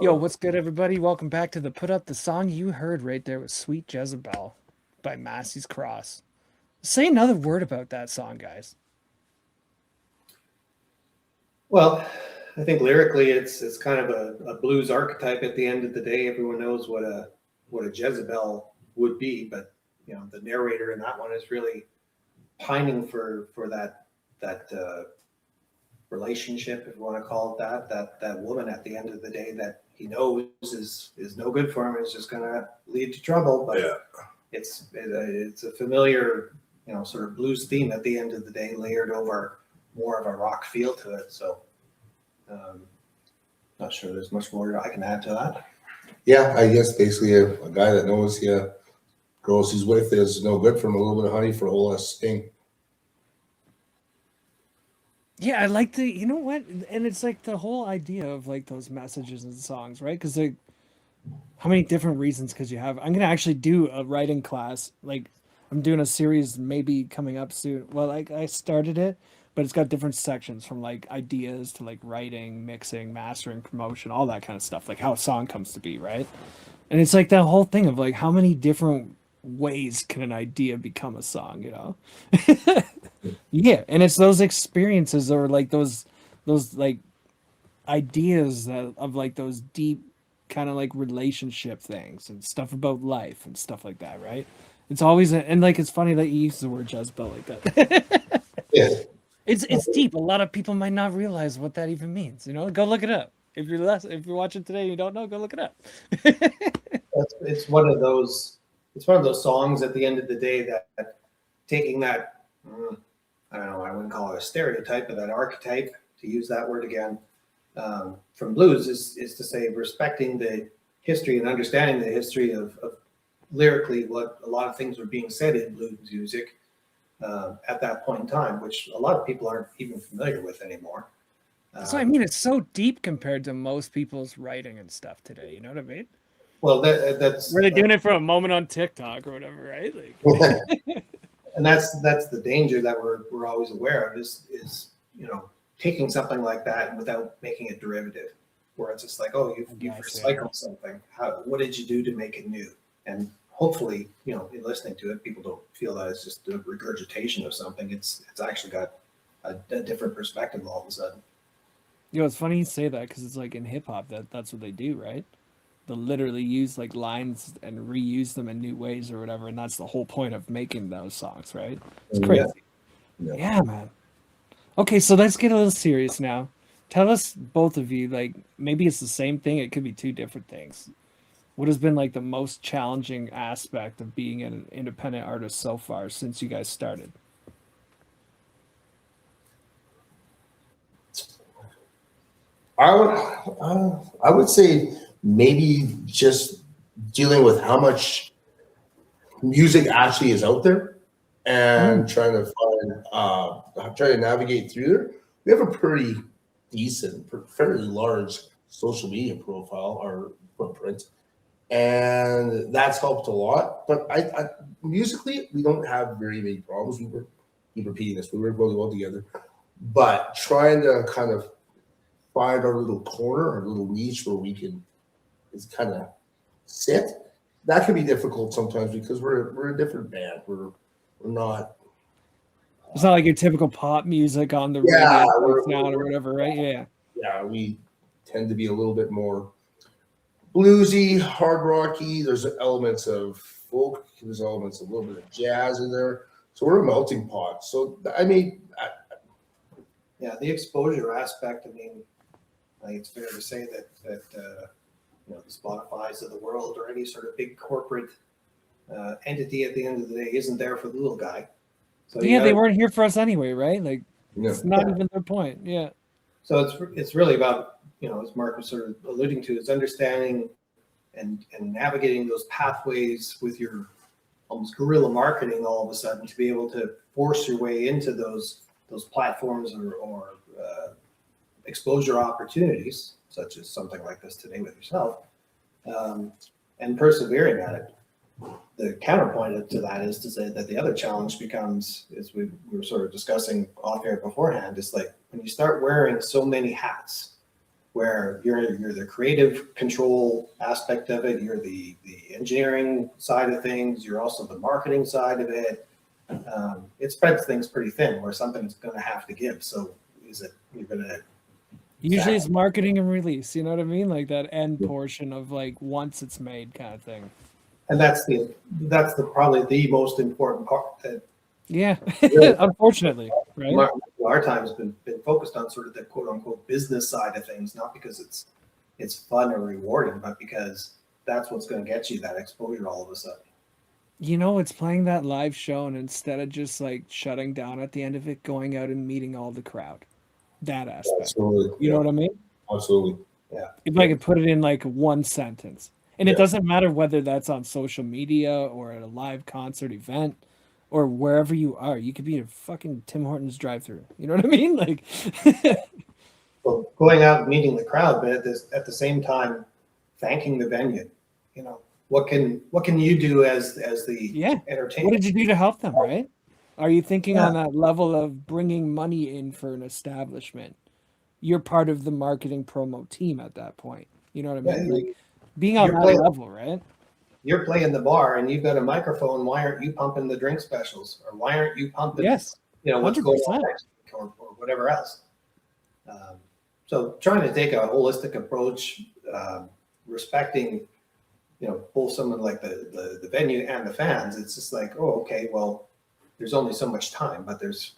Yo, what's good, everybody? Welcome back to the Put Up. The song you heard right there was Sweet Jezebel by Massey's Cross. Say another word about that song, guys. Well, I think lyrically it's kind of a blues archetype at the end of the day. Everyone knows what a Jezebel would be, but the narrator in that one is really pining for that relationship, if you want to call it that woman at the end of the day that he knows is no good for him, is just going to lead to trouble. But it's a familiar sort of blues theme at the end of the day, layered over more of a rock feel to it. So not sure there's much more I can add to that. Yeah, I guess basically a guy that knows girls he's with is no good for him. A little bit of honey for a whole lot of sting. Yeah, I like you know what? And it's like the whole idea of like those messages and songs, right? Because like, how many different reasons could you have? I'm gonna actually do a writing class. Like, I'm doing a series maybe coming up soon. Well, like I started it, but it's got different sections from like ideas to like writing, mixing, mastering, promotion, all that kind of stuff. Like how a song comes to be, right? And it's like that whole thing of like how many different ways can an idea become a song, you know? Yeah, and it's those experiences or like those like ideas of like those deep kind of like relationship things and stuff about life and stuff like that, right? It's always and like it's funny that you use the word Jezebel like that. Yeah. It's deep. A lot of people might not realize what that even means. You know, go look it up. If you're watching today and you don't know, go look it up. It's one of those songs at the end of the day that taking that I don't know, I wouldn't call it a stereotype, but that archetype, to use that word again, from blues is to say respecting the history and understanding the history of lyrically what a lot of things were being said in blues music at that point in time, which a lot of people aren't even familiar with anymore. So I mean, it's so deep compared to most people's writing and stuff today. You know what I mean? Well, that's were they doing it for a moment on TikTok or whatever, right? Like, and that's the danger that we're always aware of is taking something like that without making it derivative, where it's just like, oh, you've recycled something. What did you do to make it new? And hopefully, in listening to it, people don't feel that it's just a regurgitation of something. It's actually got a different perspective all of a sudden. It's funny you say that because it's like in hip hop that's what they do, right? They'll literally use like lines and reuse them in new ways or whatever, and that's the whole point of making those songs, right? It's crazy. Yeah, man. Okay, so let's get a little serious now. Tell us, both of you, like maybe it's the same thing, it could be two different things. What has been like the most challenging aspect of being an independent artist so far since you guys started? I would say maybe just dealing with how much music actually is out there and trying to navigate through there. We have a pretty decent, fairly large social media profile or footprint, and that's helped a lot. But I musically, we don't have very big problems. We keep repeating this. We work really well together, but trying to kind of find our little corner, our little niche where we can kind of sit. That can be difficult sometimes because we're a different band. We're not. It's not like your typical pop music on the radio or whatever, right? Yeah. Yeah, we tend to be a little bit more bluesy, hard rocky. There's elements of folk. There's elements of a little bit of jazz in there. So we're a melting pot. So I mean, the exposure aspect. I mean, I think it's fair to say that the Spotify's of the world or any sort of big corporate entity at the end of the day isn't there for the little guy. So they weren't here for us anyway, right? Like it's not even their point. Yeah. So it's really about as Mark was sort of alluding to, is understanding and navigating those pathways with your almost guerrilla marketing all of a sudden to be able to force your way into those platforms or exposure opportunities, such as something like this today with yourself, and persevering at it. The counterpoint to that is to say that the other challenge becomes, as we were sort of discussing off air beforehand, is like when you start wearing so many hats, where you're the creative control aspect of it, you're the engineering side of things, you're also the marketing side of it. It spreads things pretty thin where something's going to have to give. So you're going to Usually it's marketing and release, you know what I mean? Like that end portion of like once it's made kind of thing. And that's probably the most important part. Yeah, unfortunately, right? Our time has been focused on sort of the quote unquote business side of things, not because it's fun or rewarding, but because that's what's going to get you that exposure all of a sudden. You know, it's playing that live show, and instead of just like shutting down at the end of it, going out and meeting all the crowd. That aspect. Absolutely. You know what I mean? Absolutely. Yeah. If I could put it in like one sentence. And it doesn't matter whether that's on social media or at a live concert event or wherever you are. You could be at a fucking Tim Hortons drive-through. You know what I mean? Like Well, going out and meeting the crowd, but at the same time thanking the venue. You know, what can you do as the entertainer? What did you do to help them, right? Are you thinking on that level of bringing money in for an establishment? You're part of the marketing promo team at that point. You know what I mean? Like being on that level, right? You're playing the bar and you've got a microphone. Why aren't you pumping the drink specials? Or why aren't you pumping, what's 100%. going on next week or whatever else? So trying to take a holistic approach, respecting, both someone like the venue and the fans. It's just like, oh, okay, well, there's only so much time, but there's,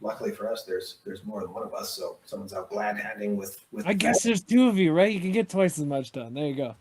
luckily for us, there's more than one of us. So someone's out glad handing with. I guess there's two of you, right? You can get twice as much done. There you go.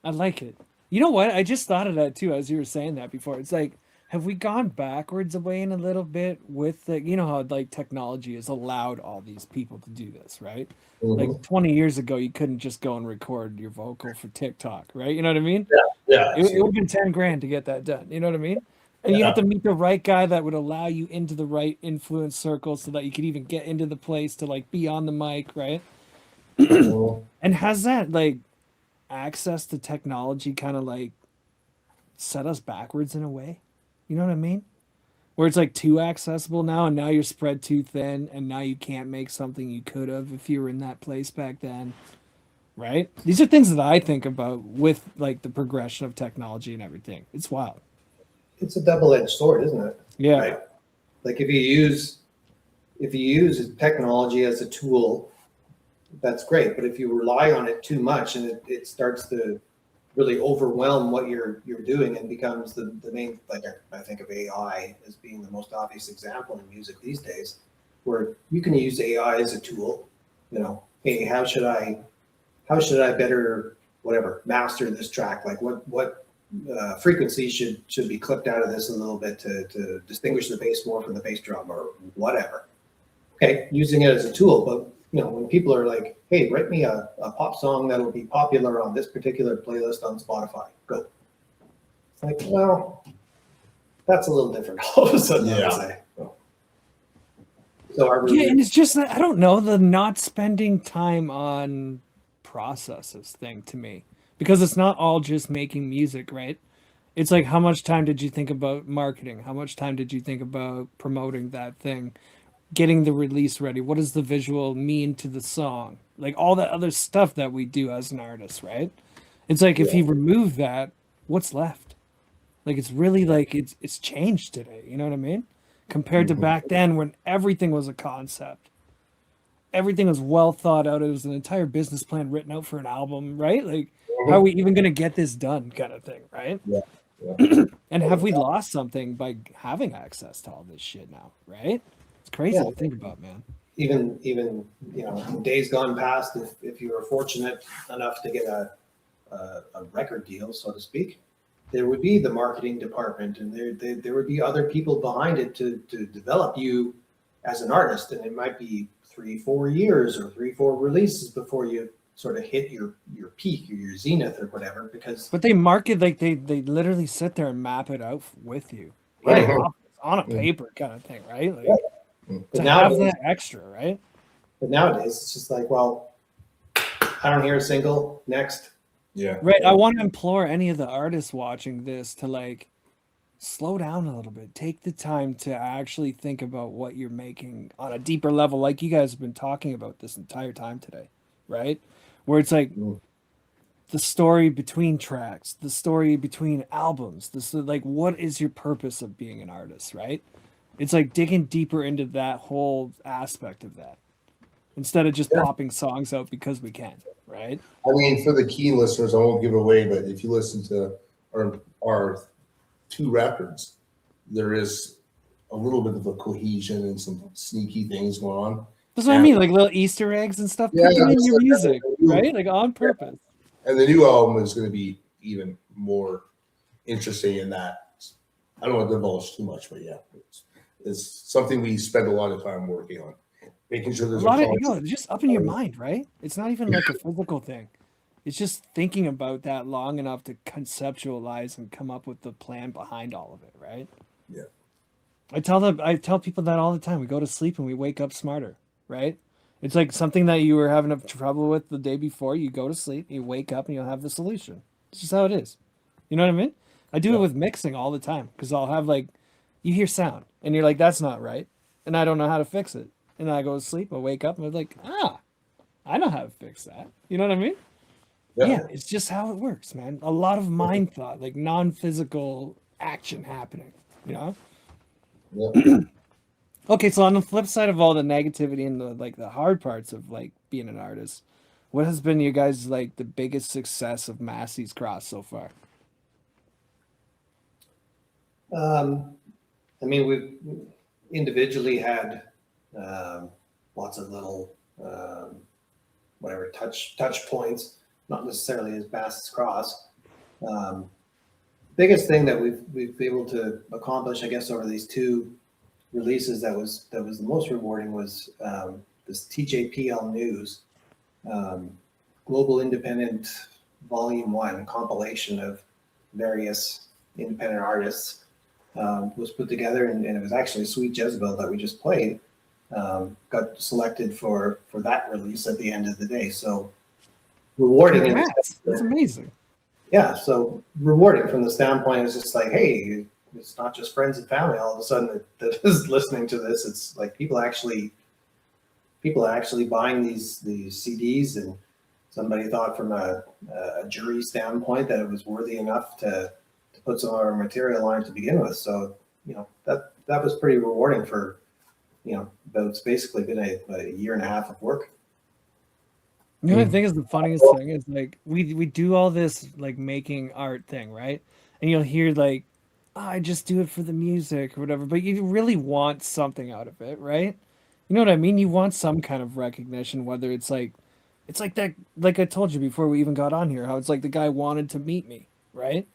I like it. You know what? I just thought of that too, as you were saying that before. It's like, have we gone backwards away in a little bit with the, how like technology has allowed all these people to do this, right? Mm-hmm. Like 20 years ago, you couldn't just go and record your vocal for TikTok, right? You know what I mean? Yeah. It would have been 10 grand to get that done. You know what I mean? And you have to meet the right guy that would allow you into the right influence circle so that you could even get into the place to like be on the mic, right? And has that like access to technology kind of like set us backwards in a way? You know what I mean? Where it's like too accessible now, and now you're spread too thin, and now you can't make something you could have if you were in that place back then, right? These are things that I think about with like the progression of technology and everything. It's wild. It's a double-edged sword, isn't it? Yeah. Right? Like if you use technology as a tool, that's great. But if you rely on it too much and it starts to really overwhelm what you're doing and becomes the main, like I think of AI as being the most obvious example in music these days, where you can use AI as a tool. Hey, how should I better master this track? Like what frequency should be clipped out of this a little bit to distinguish the bass more from the bass drum or whatever. Okay, using it as a tool, but when people are like, hey, write me a pop song that will be popular on this particular playlist on Spotify, go. It's like, well, that's a little different all of a sudden, I would say. So and it's just that, I don't know, the not spending time on processes thing to me. Because it's not all just making music, right? It's like, how much time did you think about marketing? How much time did you think about promoting that thing? Getting the release ready? What does the visual mean to the song? Like all that other stuff that we do as an artist, right? It's like, if you remove that, what's left? Like, it's really like, it's changed today. You know what I mean? Compared to back then when everything was a concept. Everything was well thought out. It was an entire business plan written out for an album, right? Like, how are we even going to get this done kind of thing, right? Yeah. And have we lost something by having access to all this shit now, right? It's crazy to think about, man. Even in days gone past, if you were fortunate enough to get a record deal, so to speak, there would be the marketing department, and there would be other people behind it to develop you as an artist, and it might be 3-4 years or 3-4 releases before you sort of hit your peak or your zenith or whatever. But they market, like they literally sit there and map it out with you, right? On a paper kind of thing, right? Like, but nowadays, have that extra, right? But nowadays it's just like, well, I don't hear a single, next. Yeah. Right. I want to implore any of the artists watching this to like slow down a little bit. Take the time to actually think about what you're making on a deeper level, like you guys have been talking about this entire time today, right? Where it's like Mm. the story between tracks, the story between albums. This is like, what is your purpose of being an artist, right? It's like digging deeper into that whole aspect of that instead of just Yeah. popping songs out because we can, right? I mean, for the keen listeners, I won't give it away, but if you listen to our two records, there is a little bit of a cohesion and some sneaky things going on. That's what I And- mean, like little Easter eggs and stuff. Yeah, Put them in that's your like- music, yeah. right? Like on purpose. And the new album is going to be even more interesting in that. I don't want to divulge too much, but yeah, it's something we spend a lot of time working on, making sure A there's lot of concept. just up in your mind, right? It's not even like a physical thing. It's just thinking about that long enough to conceptualize and come up with the plan behind all of it, right? Yeah. I tell people that all the time. We go to sleep and we wake up smarter, right? It's like something that you were having trouble with the day before. You go to sleep, you wake up, and you'll have the solution. It's just how it is. You know what I mean? I do it with mixing all the time because I'll have like, you hear sound and you're like, that's not right, and I don't know how to fix it. And I go to sleep, I wake up, and I'm like, I know how to fix that. You know what I mean? Yeah, it's just how it works, man. A lot of mind thought, like non-physical action happening, you know? Yeah. Okay, so on the flip side of all the negativity and the hard parts of like being an artist, what has been you guys like the biggest success of Massey's Cross so far? I mean, we've individually had lots of little whatever touch points, not necessarily as Bass's Cross. Biggest thing that we've been able to accomplish, I guess, over these two releases that was the most rewarding was this TJPL News Global Independent Volume 1 compilation of various independent artists was put together, and it was actually Sweet Jezebel that we just played got selected for that release at the end of the day. So rewarding. Congrats. That's amazing. Yeah, so rewarding from the standpoint is just like, hey, it's not just friends and family all of a sudden that is listening to this. It's like people are actually buying these CDs, and somebody thought from a jury standpoint that it was worthy enough to put some of our material on to begin with. So, you know, that was pretty rewarding for, you know, but it's basically been a year and a half of work. You know what I think is the funniest thing is like we do all this like making art thing, right? And you'll hear like, oh, I just do it for the music or whatever, but you really want something out of it, right? You know what I mean? You want some kind of recognition, whether it's like that, like I told you before we even got on here, how it's like the guy wanted to meet me, right?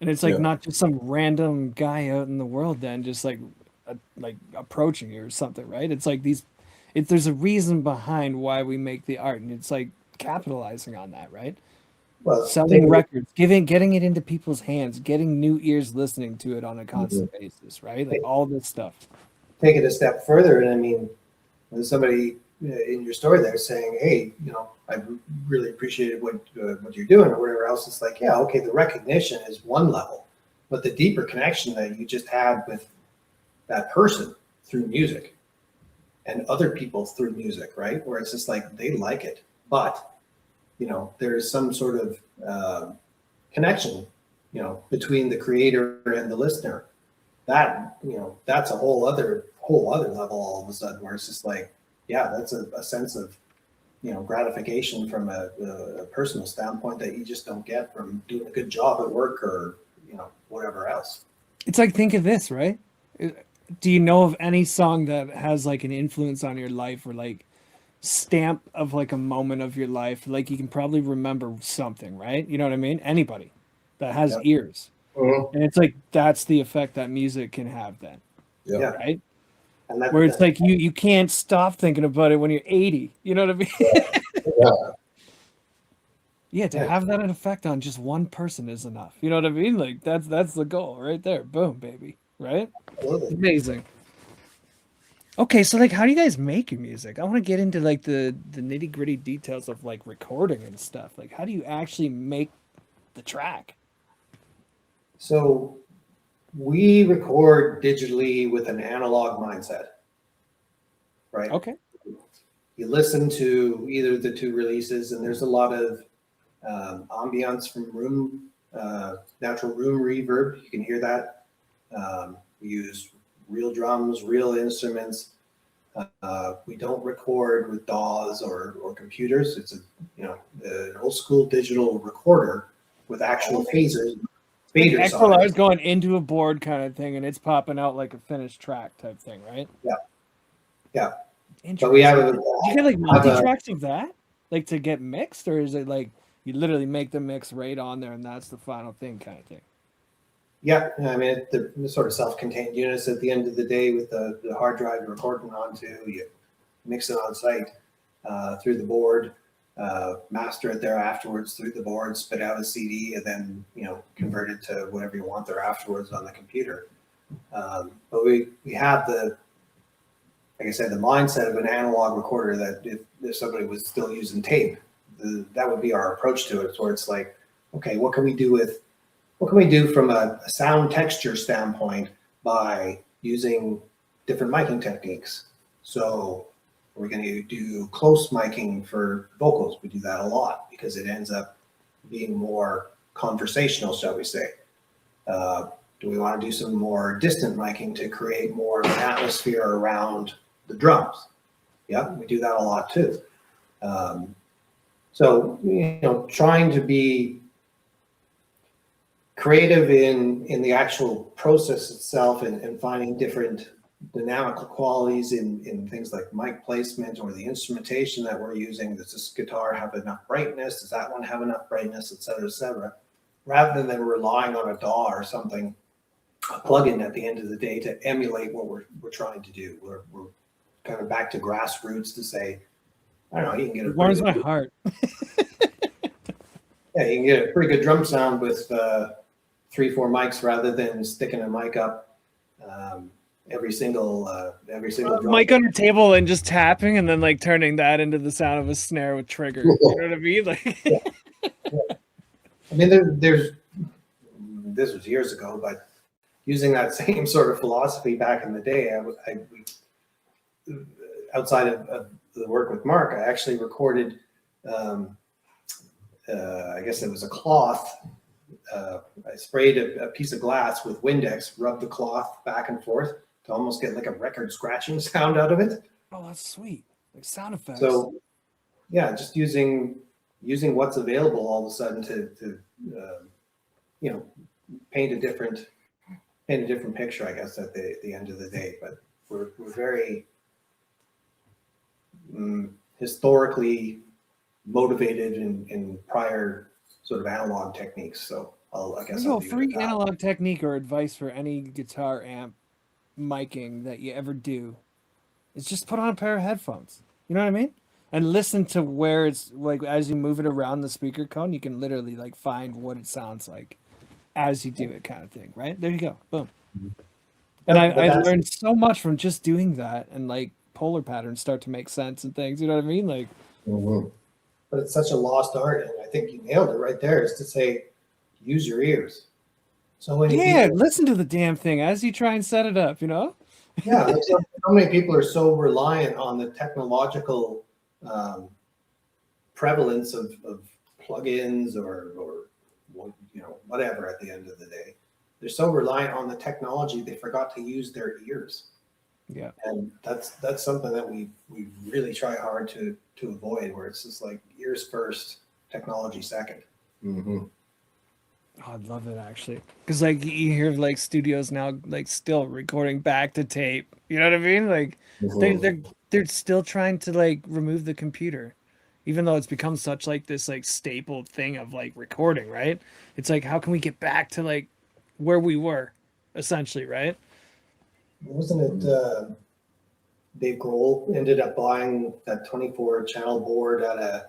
And it's like not just some random guy out in the world then just like approaching you or something, right? It's like there's a reason behind why we make the art, and it's like capitalizing on that, right? Well, Selling records, getting it into people's hands, getting new ears listening to it on a constant basis, right? Like all this stuff. Take it a step further, and I mean, when somebody in your story there saying, hey, you know, I really appreciated what you're doing or whatever else, it's like, yeah, okay, the recognition is one level, but the deeper connection that you just had with that person through music and other people through music, right? Where it's just like they like it, but you know, there is some sort of connection, you know, between the creator and the listener. That, you know, that's a whole other level all of a sudden, where it's just like, yeah, that's a sense of, you know, gratification from a personal standpoint that you just don't get from doing a good job at work or, you know, whatever else. It's like, think of this, right? Do you know of any song that has like an influence on your life, or like stamp of like a moment of your life? Like you can probably remember something, right? You know what I mean? Anybody that has ears. And it's like, that's the effect that music can have then. Yeah. Right? And that, Where it's like you can't stop thinking about it when you're 80. You know what I mean? Yeah, to have that effect on just one person is enough. You know what I mean? Like that's the goal right there. Boom, baby. Right? absolutely. Amazing. Okay, so like how do you guys make your music? I want to get into like the nitty-gritty details of like recording and stuff. Like how do you actually make the track? So We record digitally with an analog mindset, right? Okay. You listen to either of the two releases, and there's a lot of ambiance from natural room reverb. You can hear that. We use real drums, real instruments. We don't record with DAWs or computers. It's an old school digital recorder with actual faders on XLR is it. going into a board kind of thing, and it's popping out like a finished track type thing, right? Yeah. Interesting. But we have you get like multi-tracks of that, like to get mixed, or is it like you literally make the mix right on there and that's the final thing kind of thing? Yeah, I mean, the sort of self-contained units at the end of the day with the hard drive you're recording onto, you mix it on site through the board, master it there afterwards through the board, spit out a CD, and then, convert it to whatever you want there afterwards on the computer. But we have like I said, the mindset of an analog recorder that if somebody was still using tape, that would be our approach to it. Where it's like, okay, what can we do from a sound texture standpoint by using different miking techniques? So we're going to do close miking for vocals. We do that a lot because it ends up being more conversational, shall we say. Do we want to do some more distant miking to create more of an atmosphere around the drums? Yeah, we do that a lot too. So, trying to be creative in the actual process itself and finding different dynamical qualities in things like mic placement or the instrumentation that we're using. Does this guitar have enough brightness? Does that one have enough brightness, et cetera, rather than relying on a DAW or something, a plugin at the end of the day to emulate what we're trying to do. We're kind of back to grassroots to say, I don't know, you can get It warms my heart. Yeah, you can get a pretty good drum sound with 3-4 mics rather than sticking a mic up every single drum. Mic on the table and just tapping, and then like turning that into the sound of a snare with trigger. You know what I mean? Like, yeah. I mean, there's this was years ago, but using that same sort of philosophy back in the day, outside of the work with Mark, I actually recorded. I guess it was a cloth. I sprayed a piece of glass with Windex, rubbed the cloth back and forth to almost get like a record scratching sound out of it. oh, that's sweet. Like sound effects. So, yeah, just using what's available all of a sudden to paint a different picture, I guess, at the end of the day. But we're very historically motivated in prior sort of analog techniques. So I guess I'll free analog technique or advice for any guitar amp miking that you ever do is just put on a pair of headphones. You know what I mean? And listen to where it's like as you move it around the speaker cone, you can literally like find what it sounds like as you do it, kind of thing. Right? There you go. Boom. And I learned so much from just doing that, and like polar patterns start to make sense and things. You know what I mean? Like. Mm-hmm. But it's such a lost art, and I think you nailed it right there. Is to say, use your ears. So many people, listen to the damn thing as you try and set it up. You know. Yeah, like so many people are so reliant on the technological prevalence of plugins or whatever. At the end of the day, they're so reliant on the technology they forgot to use their ears. Yeah, and that's something that we really try hard to avoid, where it's just like ears first, technology second. Mm-hmm. Oh, I'd love it actually, because like you hear like studios now like still recording back to tape. You know what I mean? Like they're still trying to like remove the computer, even though it's become such like this like staple thing of like recording, right? It's like, how can we get back to like where we were, essentially, right? Wasn't it Dave Grohl ended up buying that 24 channel board at a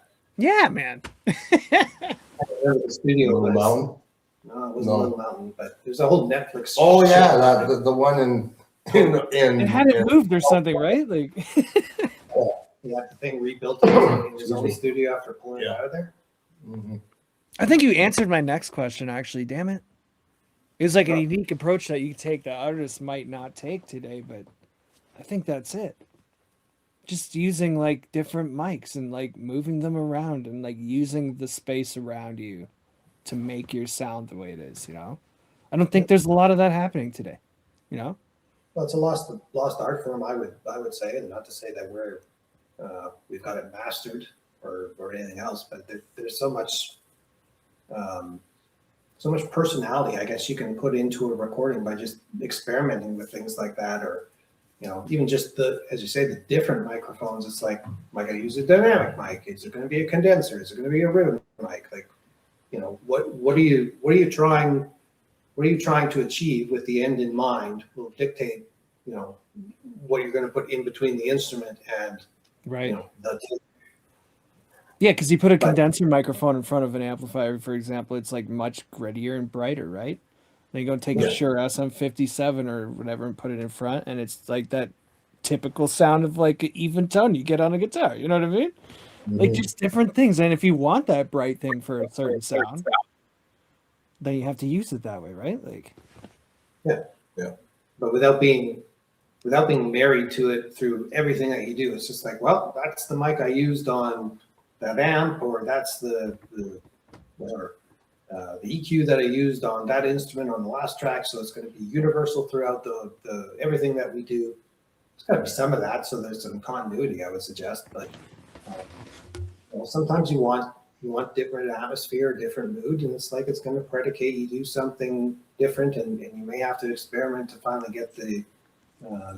man. I don't remember the studio Little Mountain? No, it wasn't Little Mountain, but there's a whole Netflix. Oh yeah, the one in it hadn't moved or something, right? Like he had the thing rebuilt in his own studio after pulling it out of there. Mm-hmm. I think you answered my next question actually, damn it. It's like a unique approach that you take that artists might not take today, but I think that's it. Just using like different mics and like moving them around and like using the space around you to make your sound the way it is, you know? I don't think there's a lot of that happening today, you know? Well, it's a lost art form, I would say, and not to say that we've got it mastered or anything else, but there's so much personality, I guess, you can put into a recording by just experimenting with things like that, or even just as you say, the different microphones. It's like, am I going to use a dynamic mic? Is it going to be a condenser? Is it going to be a room mic? Like, what are you trying to achieve with the end in mind will dictate, what you're going to put in between the instrument and right. The yeah, because you put a condenser microphone in front of an amplifier, for example, it's like much grittier and brighter, right? Then you go take a Shure SM57 or whatever and put it in front, and it's like that typical sound of like an even tone you get on a guitar. You know what I mean? Like just different things. And if you want that bright thing for a certain sound, then you have to use it that way, right? Like, yeah. But without being married to it through everything that you do, it's just like, well, that's the mic I used on that amp, or that's the EQ that I used on that instrument on the last track. So it's going to be universal throughout the everything that we do. There's got to be some of that, so there's some continuity, I would suggest. But sometimes you want different atmosphere, different mood, and it's like it's going to predicate you do something different, and you may have to experiment to finally get the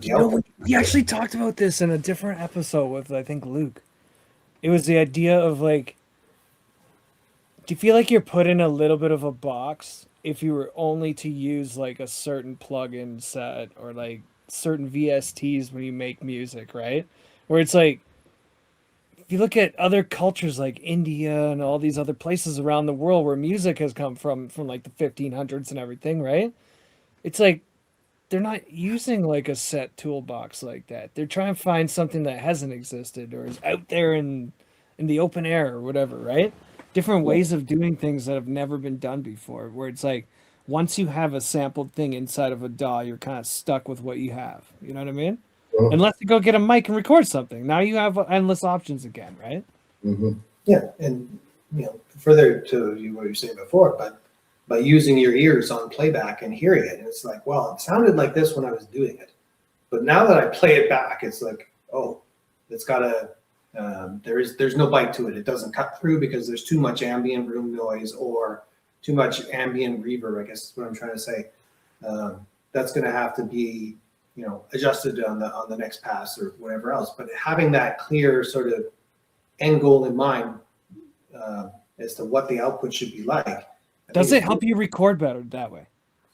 output. We actually talked about this in a different episode with, I think, Luke. It was the idea of like, do you feel like you're put in a little bit of a box if you were only to use like a certain plugin set or like certain VSTs when you make music, right? Where it's like, if you look at other cultures like India and all these other places around the world where music has come from like the 1500s and everything, right? It's like they're not using like a set toolbox like that. They're trying to find something that hasn't existed or is out there in the open air or whatever, right? Different ways of doing things that have never been done before, where it's like once you have a sampled thing inside of a DAW, you're kind of stuck with what you have. You know what I mean? Unless you go get a mic and record something. Now you have endless options again, right? Yeah, and further to what you were saying before, but by using your ears on playback and hearing it, and it's like, well, it sounded like this when I was doing it, but now that I play it back, it's like, oh, it's got a there's no bite to it. It doesn't cut through because there's too much ambient room noise or too much ambient reverb, I guess is what I'm trying to say. That's going to have to be adjusted on the next pass or whatever else. But having that clear sort of end goal in mind as to what the output should be like. Does it help you record better that way?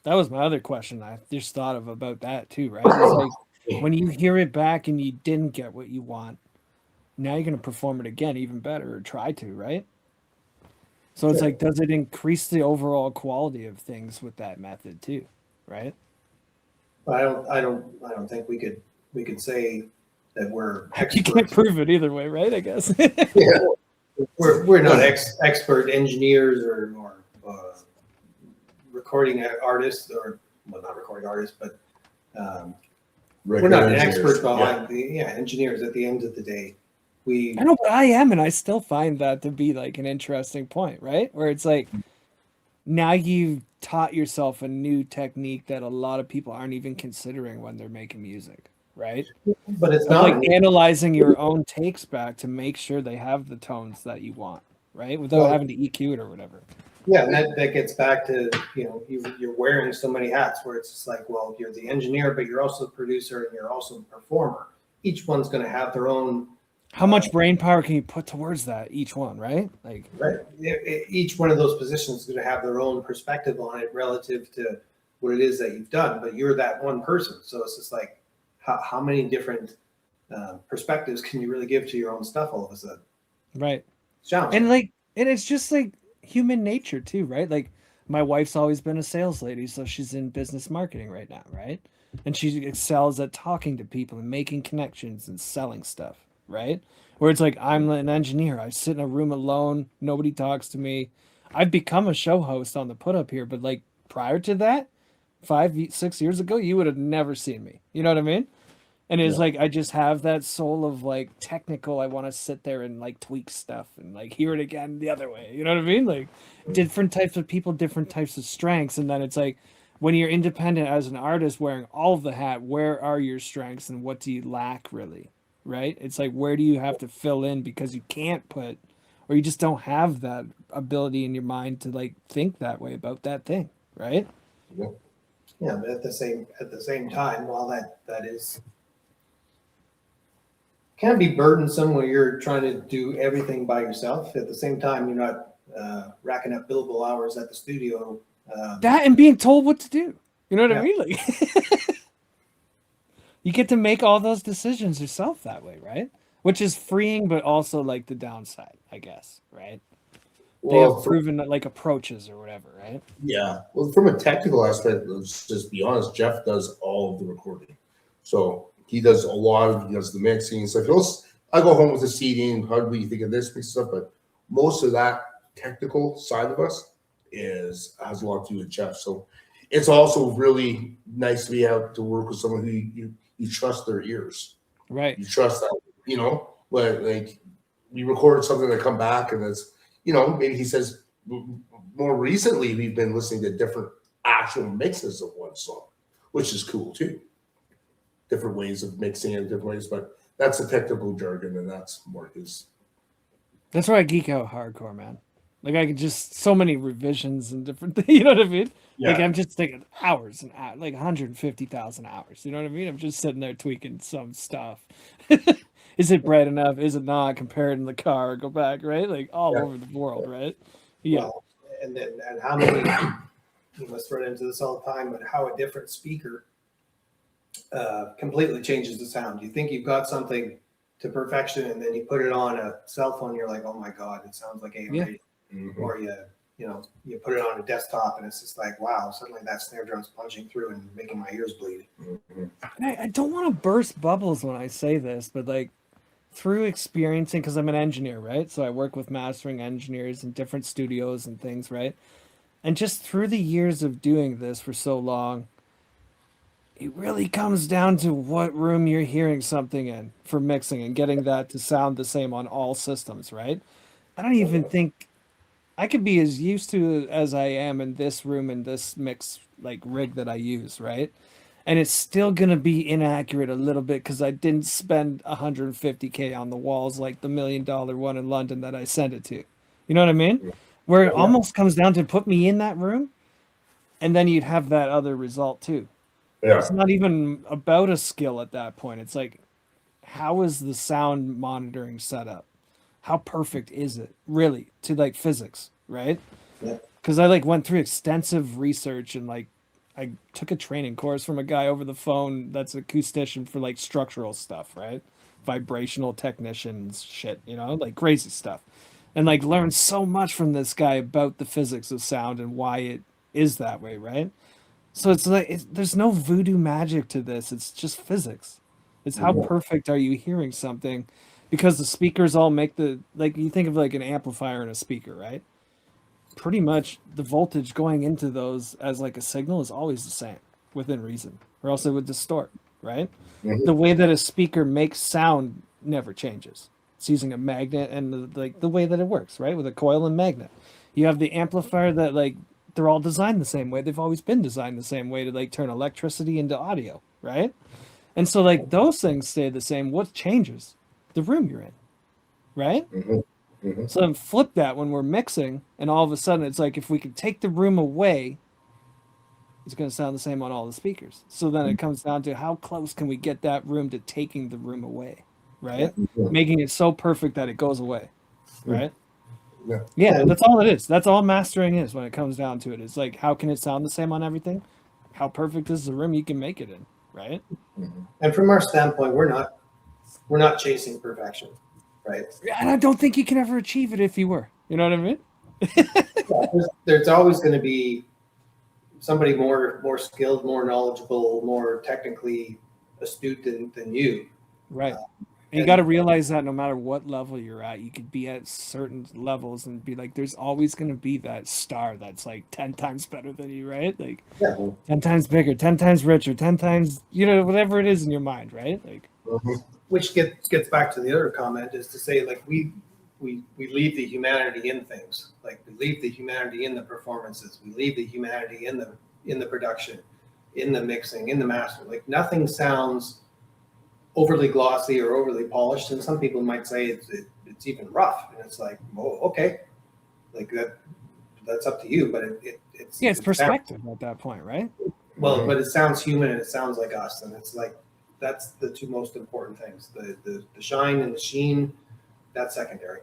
That was my other question. I just thought about that too, right? It's like when you hear it back and you didn't get what you want, now you're going to perform it again even better, or try to, right? So it's like, does it increase the overall quality of things with that method too, right? I don't think we could say that we're experts. You can't prove it either way, right? I guess. Yeah. We're not expert engineers or recording artists, or not recording artists, but we're not an expert behind the engineers. At the end of the day, I know, but I am, and I still find that to be like an interesting point, right? Where it's like, now you've taught yourself a new technique that a lot of people aren't even considering when they're making music, right? But it's not like analyzing your own takes back to make sure they have the tones that you want, right? Without having to EQ it or whatever. Yeah, and that gets back to, you're wearing so many hats, where it's just like, well, you're the engineer, but you're also the producer and you're also the performer. Each one's going to have their own. How much brain power can you put towards that, each one, right? Like, right. Each one of those positions is going to have their own perspective on it relative to what it is that you've done, but you're that one person. So it's just like, how many different perspectives can you really give to your own stuff all of a sudden? Right. It's challenging. And it's just like human nature too, right? Like, my wife's always been a sales lady, so she's in business marketing right now, right? And she excels at talking to people and making connections and selling stuff, right? Where it's like, I'm an engineer. I sit in a room alone. Nobody talks to me. I've become a show host on the Put Up here, but like prior to that, 6 years ago, you would have never seen me. You know what I mean? And it's Yeah. like I just have that soul of like technical. I want to sit there and like tweak stuff and like hear it again the other way. You know what I mean? Like different types of people, different types of strengths. And then it's like when you're independent as an artist wearing all of the hat, where are your strengths and what do you lack really? Right? It's like where do you have to fill in because you can't put or you just don't have that ability in your mind to like think that way about that thing, right? Yeah. Yeah, but at the same time, while that is can be burdensome when you're trying to do everything by yourself. At the same time, you're not racking up billable hours at the studio. That and being told what to do. You know what I Yeah. mean? Like you get to make all those decisions yourself that way, right? Which is freeing, but also like the downside, I guess, right? They have proven that like approaches or whatever, right? Yeah. Well, from a technical aspect, let's just be honest. Jeff does all of the recording, so he does a lot of. He does the mixing and stuff. I go home with the CD how do you think of this mix stuff, but most of that technical side of us has a lot to do with Jeff. So it's also really nice to be able to work with someone who you trust their ears. Right. You trust that, but like we recorded something that come back and it's, maybe he says more recently we've been listening to different actual mixes of one song, which is cool too. Different ways of mixing it, different ways, but that's the technical jargon and that's more his. That's where I geek out hardcore, man. Like I could just so many revisions and different things. You know what I mean? Yeah. Like I'm just thinking hours and hours, like 150,000 hours. You know what I mean? I'm just sitting there tweaking some stuff. Is it bright enough? Is it not? Compare it in the car, go back, right? Like all over the world, right? Yeah. Well, and how many you must run into this all the time, but how a different speaker completely changes the sound. You think you've got something to perfection, and then you put it on a cell phone, you're like, oh my god, it sounds like A.K.A. Yeah. Mm-hmm. Or you put it on a desktop, and it's just like, wow, suddenly that snare drum's punching through and making my ears bleed. Mm-hmm. And I don't want to burst bubbles when I say this, but like through experiencing, because I'm an engineer, right? So I work with mastering engineers in different studios and things, right? And just through the years of doing this for so long, it really comes down to what room you're hearing something in for mixing and getting that to sound the same on all systems, right? I don't even think I could be as used to it as I am in this room and this mix like rig that I use, right? And it's still gonna be inaccurate a little bit because I didn't spend 150K on the walls like the $1 million one in London that I sent it to. You know what I mean? Where it almost comes down to put me in that room, and then you'd have that other result too. Yeah. It's not even about a skill at that point. It's like, how is the sound monitoring set up? How perfect is it really to like physics, right? Yeah. Because I like went through extensive research and like I took a training course from a guy over the phone that's an acoustician for like structural stuff, right? Vibrational technicians, shit, like crazy stuff. And like learned so much from this guy about the physics of sound and why it is that way, right? So it's like there's no voodoo magic to this. It's just physics. It's how perfect are you hearing something, because the speakers all make like you think of like an amplifier and a speaker, right? Pretty much the voltage going into those as like a signal is always the same within reason, or else it would distort, right? Mm-hmm. The way that a speaker makes sound never changes. It's using a magnet and the way that it works, right? With a coil and magnet. You have the amplifier that like they're all designed the same way. They've always been designed the same way to like turn electricity into audio, right? And so like those things stay the same. What changes? The room you're in, right? Mm-hmm. Mm-hmm. So then flip that when we're mixing, and all of a sudden it's like if we could take the room away, it's going to sound the same on all the speakers. So then it comes down to how close can we get that room to taking the room away, right? Mm-hmm. Making it so perfect that it goes away, right? Yeah. Yeah, that's all it is. That's all mastering is when it comes down to it. It's like, how can it sound the same on everything? How perfect is the room you can make it in, right? Mm-hmm. And from our standpoint, we're not chasing perfection, right? And I don't think you can ever achieve it if you were. You know what I mean? There's always going to be somebody more skilled, more knowledgeable, more technically astute than you. Right. And you got to realize that no matter what level you're at, you could be at certain levels and be like, there's always going to be that star that's like 10 times better than you, right? Like 10 times bigger, 10 times richer, 10 times, whatever it is in your mind, right? Like, which gets back to the other comment, is to say, like, we leave the humanity in things. Like, we leave the humanity in the performances. We leave the humanity in the production, in the mixing, in the mastering. Like, nothing sounds overly glossy or overly polished, and some people might say it's even rough, and it's like, oh, okay, like that's up to you, but it's perspective at that point, right? Well, but it sounds human and it sounds like us, and it's like, that's the two most important things: the shine and the sheen. That's secondary.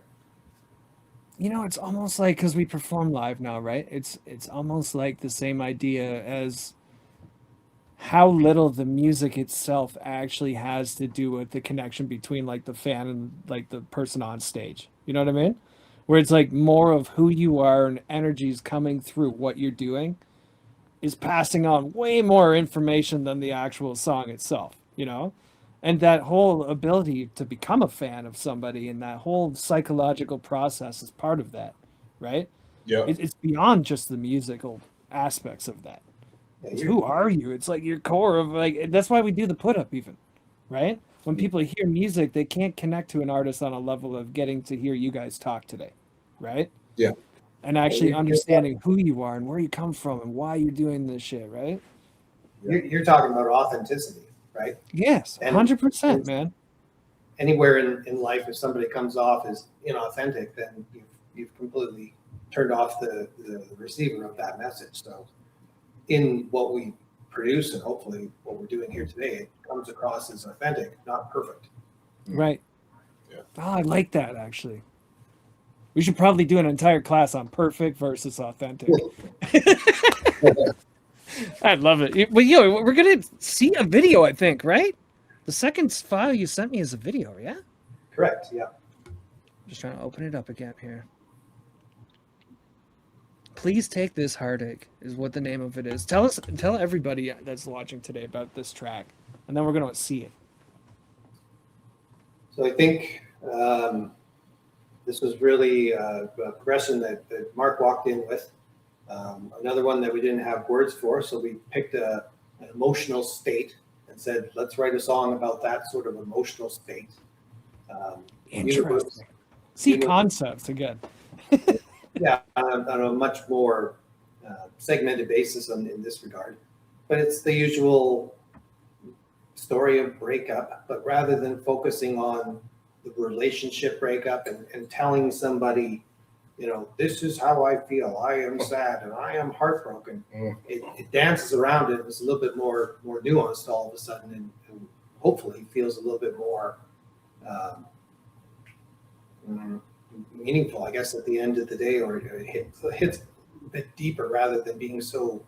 It's almost like, because we perform live now, right? It's almost like the same idea as how little the music itself actually has to do with the connection between like the fan and like the person on stage. You know what I mean? Where it's like more of who you are and energies coming through what you're doing is passing on way more information than the actual song itself, And that whole ability to become a fan of somebody and that whole psychological process is part of that, right? Yeah. It's beyond just the musical aspects of that. Who are you? It's like your core of like, that's why we do the put up even, right? When people hear music, they can't connect to an artist on a level of getting to hear you guys talk today, right? Yeah. And actually understanding who you are and where you come from and why you're doing this shit, right? You're talking about authenticity, right? Yes, 100%, man. Anywhere in life, if somebody comes off as inauthentic, then you've completely turned off the receiver of that message. So in what we produce, and hopefully what we're doing here today, it comes across as authentic, not perfect. Right. Yeah. Oh, I like that, actually. We should probably do an entire class on perfect versus authentic. I love it. But we're going to see a video, I think, right? The second file you sent me is a video, yeah? Correct, yeah. Just trying to open it up again here. Please Take This Heartache is what the name of it is. Tell everybody that's watching today about this track, and then we're going to see it. So I think this was really a progression that Mark walked in with. Another one that we didn't have words for, so we picked an emotional state and said, let's write a song about that sort of emotional state. Interesting. See concepts again. Yeah, on a much more segmented basis in this regard. But it's the usual story of breakup, but rather than focusing on the relationship breakup and telling somebody, this is how I feel, I am sad and I am heartbroken. It dances around it. It's a little bit more nuanced all of a sudden, and hopefully feels a little bit more meaningful, I guess, at the end of the day, or it hits a bit deeper rather than being so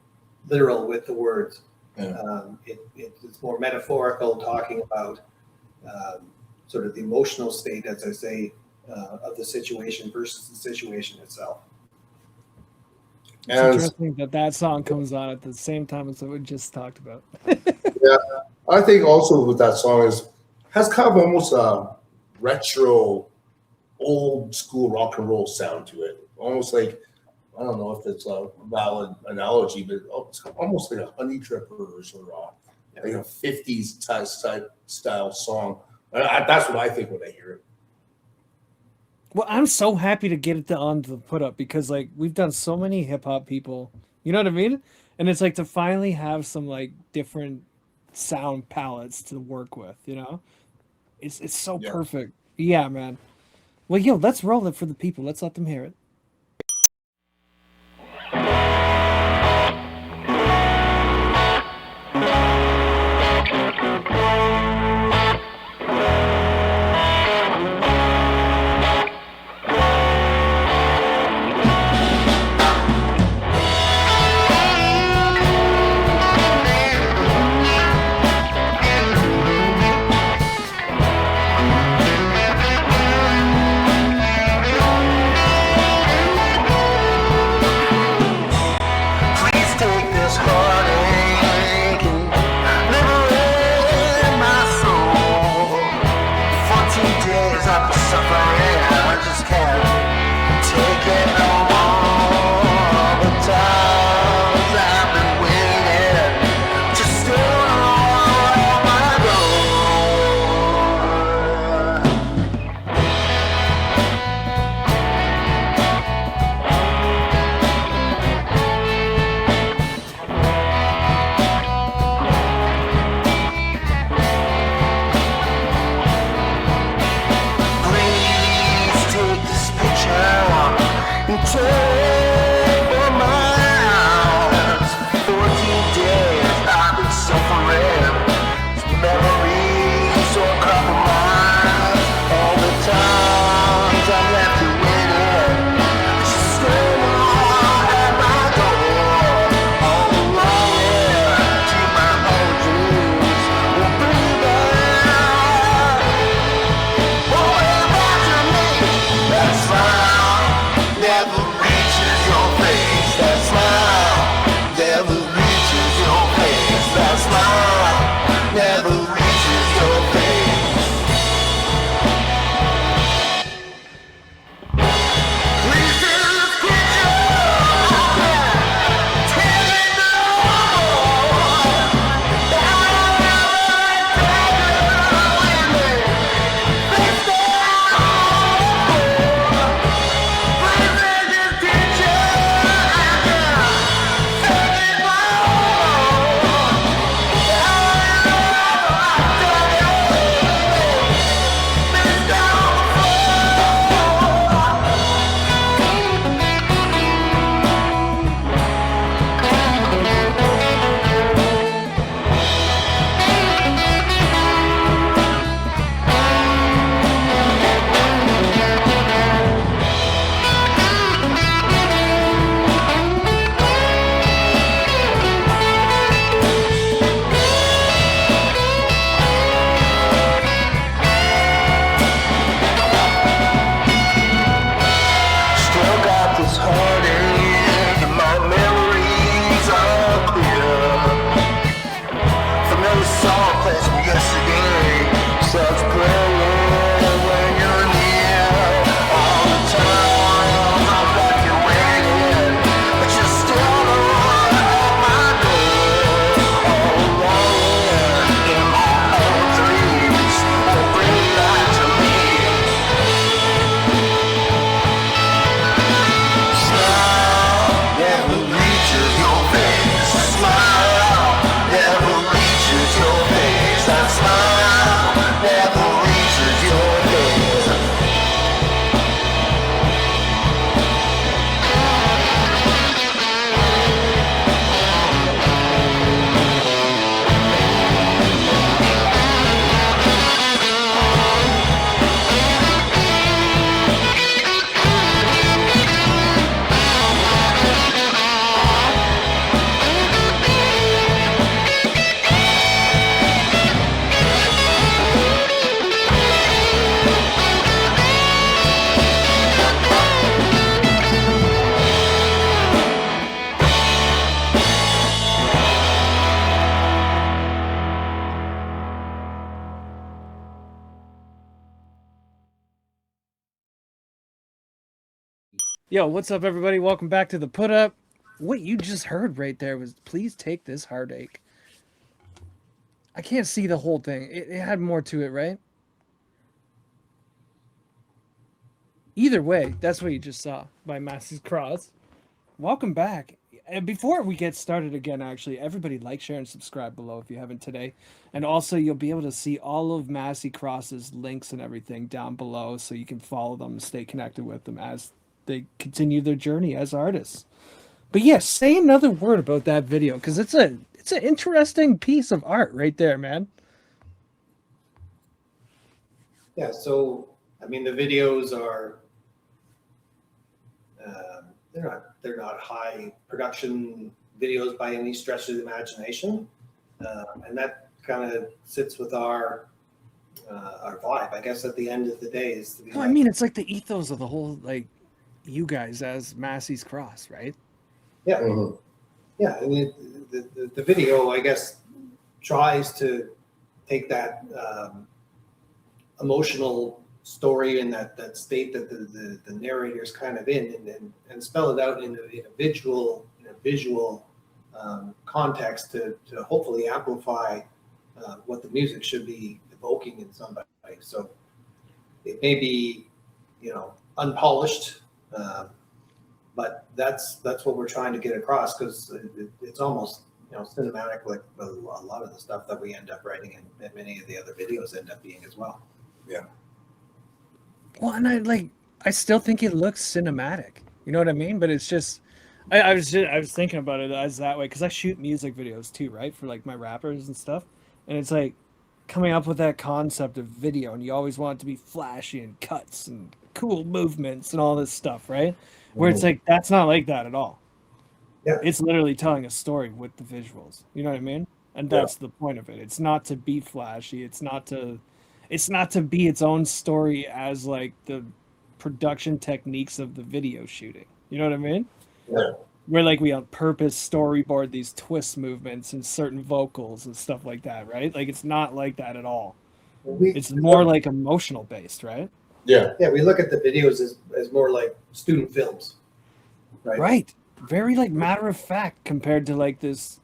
literal with the words. Yeah. It's more metaphorical, talking about sort of the emotional state, as I say, of the situation versus the situation itself. It's interesting that song comes on at the same time as what we just talked about. Yeah, I think also with that song has kind of almost a retro, old school rock and roll sound to it. Almost like, I don't know if it's a valid analogy, but it's almost like a Honey Drippers or like a 50s type style song. That's what I think when I hear it. Well, I'm so happy to get it on the put up because like we've done so many hip hop people, you know what I mean? And it's like to finally have some like different sound palettes to work with, It's so perfect. Yeah, man. Well, let's roll it for the people. Let's let them hear it. Yo, what's up, everybody? Welcome back to the Put Up. What you just heard right there was "Please Take This Heartache." I can't see the whole thing. It had more to it, right? Either way, that's what you just saw by Massey's Cross. Welcome back. And before we get started again, actually, everybody like, share, and subscribe below if you haven't today. And also, you'll be able to see all of Massey Cross's links and everything down below so you can follow them and stay connected with them as they continue their journey as artists. But yeah, say another word about that video because it's an interesting piece of art right there, man. Yeah, so I mean, the videos are they're not high production videos by any stretch of the imagination, and that kind of sits with our vibe, I guess. At the end of the day, is to be No, I mean it's like the ethos of the whole like you guys as Massey's Cross, right? yeah, yeah. I mean, the video, I guess, tries to take that emotional story and that state that the narrator's kind of in, and spell it out in a visual context to hopefully amplify what the music should be evoking in somebody. So it may be, unpolished, but that's what we're trying to get across, because it's almost cinematic, like a lot of the stuff that we end up writing, and many of the other videos end up being as well. Yeah. Well, and I still think it looks cinematic. You know what I mean? But it's just I was thinking about it as that way because I shoot music videos too, right? For like my rappers and stuff. And it's like coming up with that concept of video, and you always want it to be flashy and cuts and cool movements and all this stuff, right? Where it's like that's not like that at all. Yeah. It's literally telling a story with the visuals. You know what I mean? And that's the point of it. It's not to be flashy. It's not to be its own story as like the production techniques of the video shooting. You know what I mean? Yeah. Where like we on purpose storyboard these twist movements and certain vocals and stuff like that, right? Like it's not like that at all. It's more like emotional based, right? Yeah. Yeah, we look at the videos as more like student films, right? Right. Very like matter of fact compared to like this.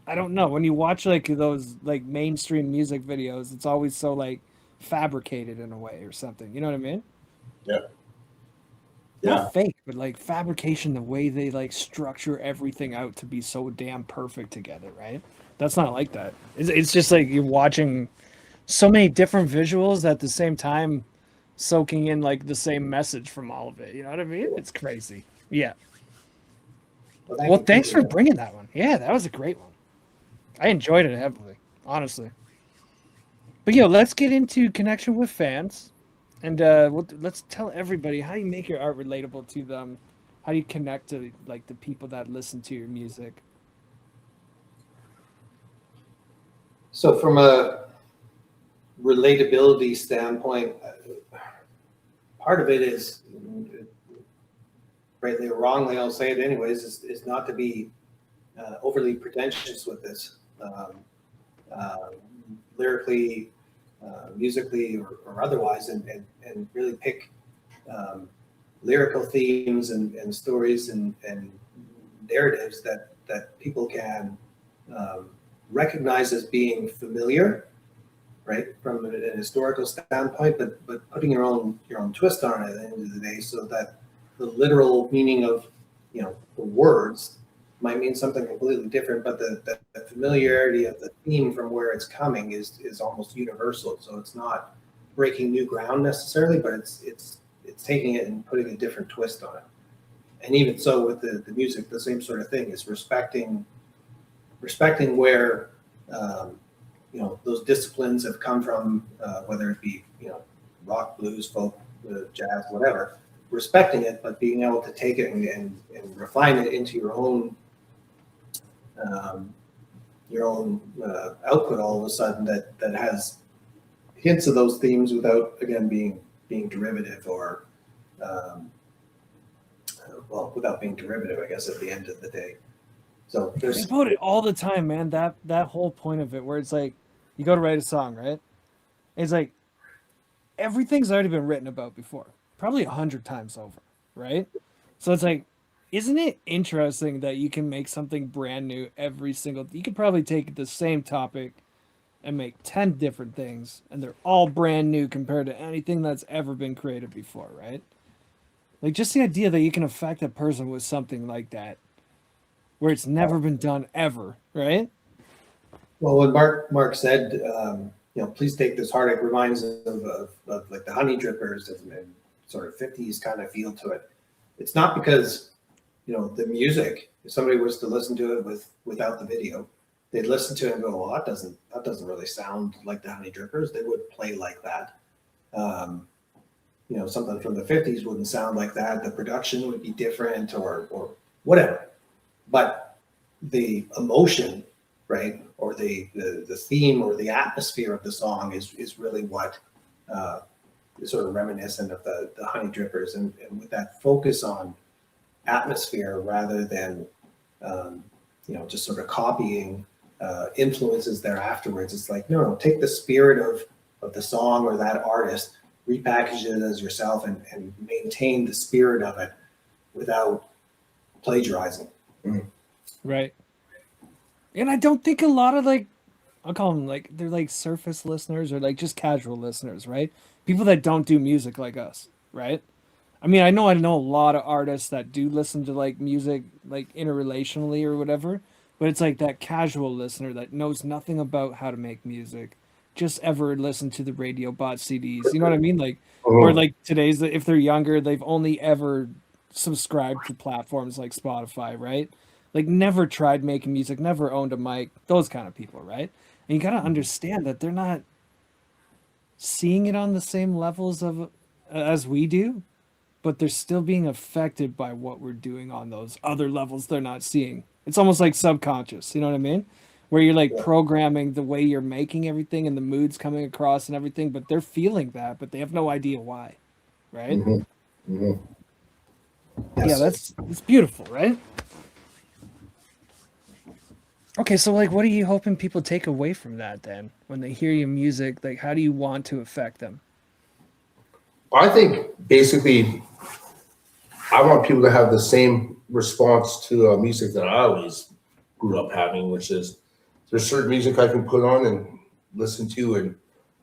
I don't know. When you watch like those like mainstream music videos, it's always so like fabricated in a way or something. You know what I mean? Yeah. Not fake, but like fabrication, the way they like structure everything out to be so damn perfect together, right? That's not like that. It's just like you're watching so many different visuals at the same time, soaking in like the same message from all of it. You know what I mean? It's crazy. Yeah. Well, thanks for bringing that one. Yeah, that was a great one. I enjoyed it heavily, honestly. But let's get into connection with fans, and let's tell everybody how you make your art relatable to them. How do you connect to like the people that listen to your music? So from a relatability standpoint, part of it is, rightly or wrongly, I'll say it anyways, is not to be overly pretentious with this, lyrically, musically, or otherwise, and really pick lyrical themes and stories and narratives that people can recognize as being familiar, right, from an historical standpoint, but putting your own twist on it at the end of the day, so that the literal meaning of the words might mean something completely different, but the familiarity of the theme from where it's coming is almost universal. So it's not breaking new ground necessarily, but it's taking it and putting a different twist on it. And even so with the music, the same sort of thing is respecting where those disciplines have come from, whether it be rock, blues, folk, jazz, whatever. Respecting it, but being able to take it and refine it into your own output all of a sudden that has hints of those themes without, again, being derivative, or without being derivative, I guess, at the end of the day. So there's about it all the time, man. That whole point of it, where it's like you go to write a song, right? It's like everything's already been written about before, probably 100 times over, right? So it's like, isn't it interesting that you can make something brand new every single? You could probably take the same topic and make 10 different things, and they're all brand new compared to anything that's ever been created before, right? Like, just the idea that you can affect a person with something like that, where it's never been done ever, right? Well, when Mark said, please take this heart, it reminds us of like the honey drippers and sort of 50s kind of feel to it. It's not because, the music, if somebody was to listen to it without the video, they'd listen to it and go, well, that doesn't really sound like the honey drippers. They would play like that. Something from the 50s wouldn't sound like that. The production would be different or whatever. But the emotion, right, or the theme or the atmosphere of the song is really what is sort of reminiscent of the honey drippers, and with that focus on atmosphere rather than just sort of copying influences there afterwards. It's like, no, take the spirit of the song or that artist, repackage it as yourself, and maintain the spirit of it without plagiarizing. Right. And I don't think a lot of I'll call them they're like surface listeners or like just casual listeners, right? People that don't do music like us, right? I mean, I know a lot of artists that do listen to like music like interrelationally or whatever, but it's like that casual listener that knows nothing about how to make music, just ever listen to the radio bought CDs. You know what I mean? Like, or like today's, if they're younger, they've only ever subscribed to platforms like Spotify, right? Like never tried making music, never owned a mic, those kind of people, right? And you got to understand that they're not seeing it on the same levels of as we do, but they're still being affected by what we're doing on those other levels they're not seeing. It's almost like subconscious, you know what I mean? Where you're like programming the way you're making everything and the moods coming across and everything, but they're feeling that, but they have no idea why, right? Yeah, it's beautiful, right? Okay, so like, what are you hoping people take away from that then? When they hear your music, like, how do you want to affect them? I think basically, I want people to have the same response to music that I always grew up having, which is there's certain music I can put on and listen to and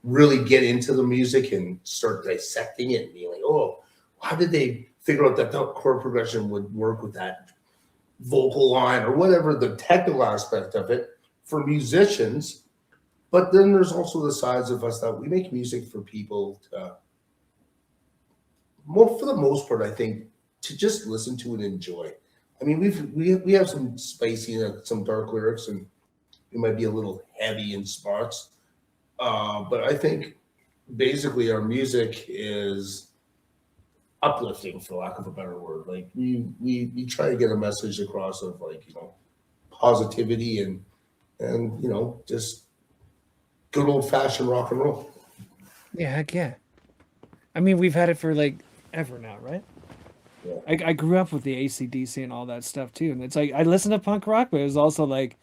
really get into the music and start dissecting it and being like, oh, how did they figure out that chord progression would work with that vocal line or whatever the technical aspect of it for musicians. But then there's also the sides of us that we make music for people to, for the most part, I think, to just listen to and enjoy. I mean, we have some spicy, some dark lyrics, and it might be a little heavy in spots. But I think basically our music is uplifting, for lack of a better word. Like we try to get a message across of positivity and just good old fashioned rock and roll. Yeah, heck yeah. I mean, we've had it for like ever now, right? Yeah. I grew up with the AC/DC and all that stuff too, and it's like I listened to punk rock, but it was also like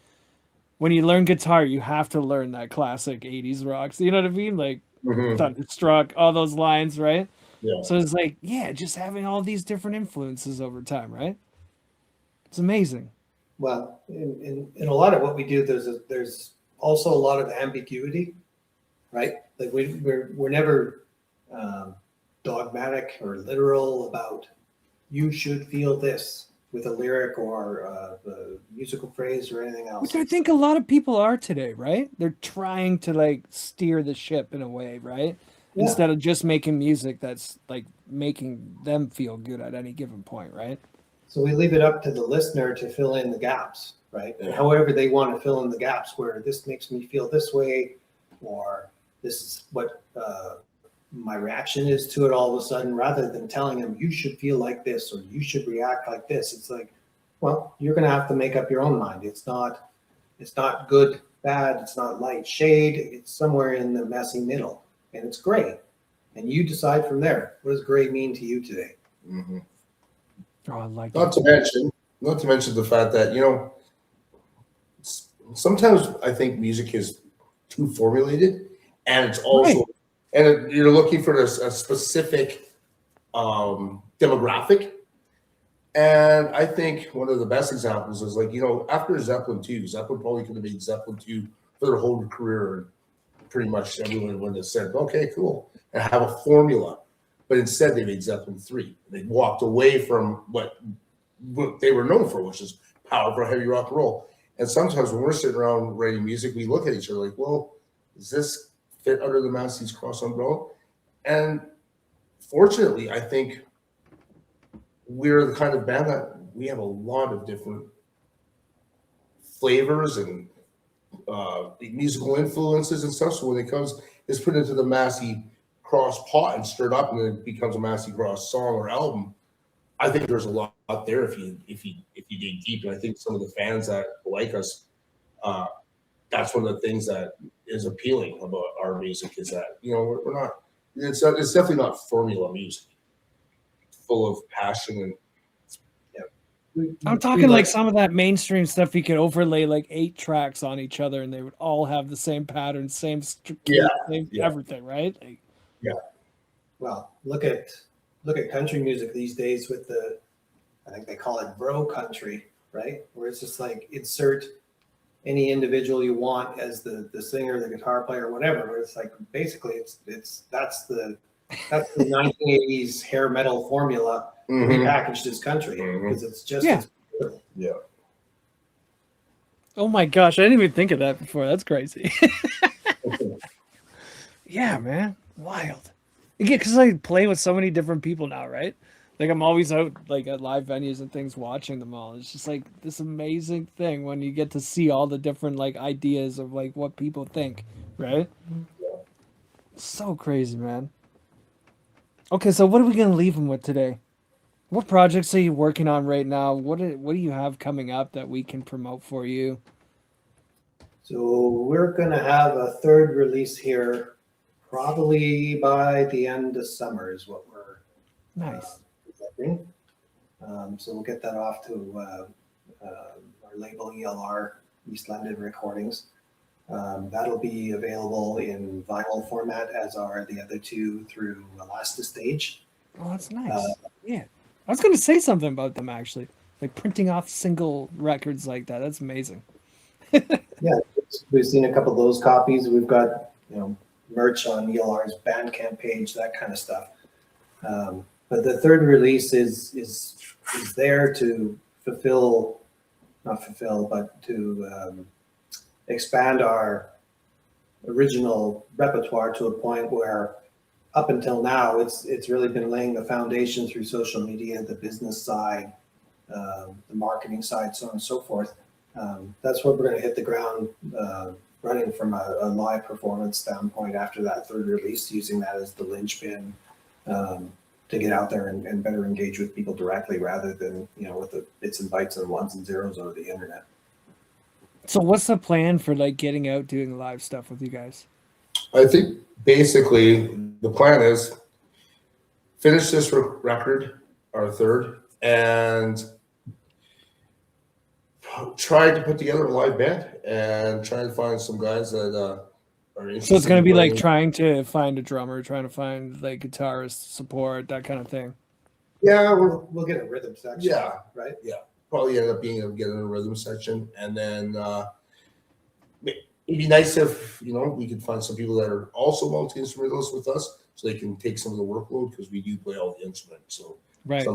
when you learn guitar, you have to learn that classic '80s rock. So you know what I mean? Like Thunderstruck, all those lines, right? Yeah. So it's like, yeah, just having all these different influences over time, right? It's amazing. Well, in a lot of what we do, there's also a lot of ambiguity, right? Like we're never dogmatic or literal about you should feel this with a lyric or the musical phrase or anything else. Which I think a lot of people are today, right? They're trying to like steer the ship in a way, right? Yeah. Instead of just making music that's like making them feel good at any given point, right? So we leave it up to the listener to fill in the gaps, right? And however they want to fill in the gaps, where this makes me feel this way, or this is what my reaction is to it all of a sudden, rather than telling them you should feel like this or you should react like this. It's like, well, you're going to have to make up your own mind. It's not good, bad. It's not light shade. It's somewhere in the messy middle, and it's gray. And you decide from there. What does gray mean to you today? Mm-hmm. Oh, I like not to mention the fact that sometimes I think music is too formulated, and it's also and you're looking for a specific demographic, And I think one of the best examples is like, after Zeppelin 2, Zeppelin probably could have made Zeppelin 2 for their whole career. And pretty much everyone would have said, okay, cool, and have a formula. But instead, they made Zeppelin 3. They walked away from what they were known for, which is powerful heavy rock and roll. And sometimes when we're sitting around writing music, we look at each other like, well, does this fit under the Masseys cross umbrella? And fortunately, I think we're the kind of band that we have a lot of different flavors and musical influences and stuff. So when it comes, it's put into the Massey cross pot and stirred up, and then it becomes a Massey cross song or album. I think there's a lot out there if you dig deep. And I think some of the fans that like us, that's one of the things that is appealing about our music is that we're not. It's definitely not formula music. Full of passion and I'm talking like some of that mainstream stuff you could overlay like 8 tracks on each other and they would all have the same pattern, same everything, right? Like, yeah. Well, look at country music these days with I think they call it bro country, right? Where it's just like insert any individual you want as the singer, the guitar player, whatever. Where it's like basically that's the 1980s hair metal formula repackaged as country because it's just yeah. Oh my gosh, I didn't even think of that before. That's crazy. Yeah, man, wild. Yeah, because I play with so many different people now, right? Like I'm always out like at live venues and things watching them all. It's just like this amazing thing when you get to see all the different like ideas of like what people think, right? So crazy, man. Okay, so what are we gonna leave them with today? What projects are you working on right now? What do you have coming up that we can promote for you? So we're gonna have a third release here, probably by the end of summer is what we're Nice. expecting. So we'll get that off to our label ELR, East London Recordings. That'll be available in vinyl format, as are the other two through Elasta Stage. Oh, that's nice. Yeah. I was going to say something about them, actually. Like printing off single records like that. That's amazing. Yeah, we've seen a couple of those copies. We've got, merch on ELR's Bandcamp page, that kind of stuff. But the third release is there to expand our original repertoire to a point where up until now it's really been laying the foundation through social media, the business side, the marketing side, so on and so forth. That's what we're going to hit the ground running from a live performance standpoint after that third release, using that as the linchpin to get out there and better engage with people directly rather than with the bits and bytes and ones and zeros over the internet. So what's the plan for like getting out doing live stuff with you guys? I think basically the plan is finish this record, our third, and try to put together a live band and try to find some guys that are interested. So it's going to be like trying to find a drummer, trying to find like guitarist support, that kind of thing. Yeah, we'll get a rhythm section. Yeah, right. Yeah, probably end up getting a rhythm section, and then it'd be nice if we could find some people that are also multi-instrumentalists with us, so they can take some of the workload because we do play all the instruments. So right,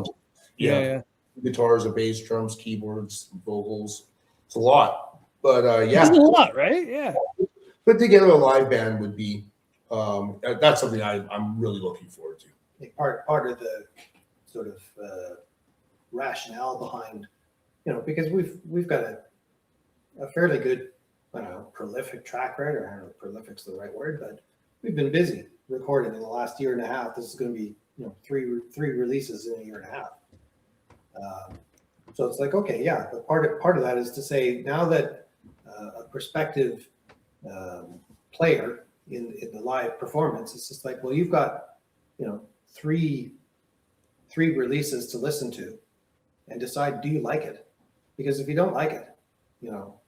yeah. Guitars, a bass, drums, keyboards, vocals. It's a lot, but it's a lot, right? Yeah. Put together a live band would be that's something I'm really looking forward to. I think part of the sort of rationale behind, because we've got a fairly good, prolific track record. I don't know if prolific's the right word, but we've been busy recording in the last year and a half. This is going to be, three releases in a year and a half. So it's like, okay, yeah, but part of that is to say now that a prospective player in the live performance, it's just like, well, you've got, three releases to listen to and decide, do you like it? Because if you don't like it,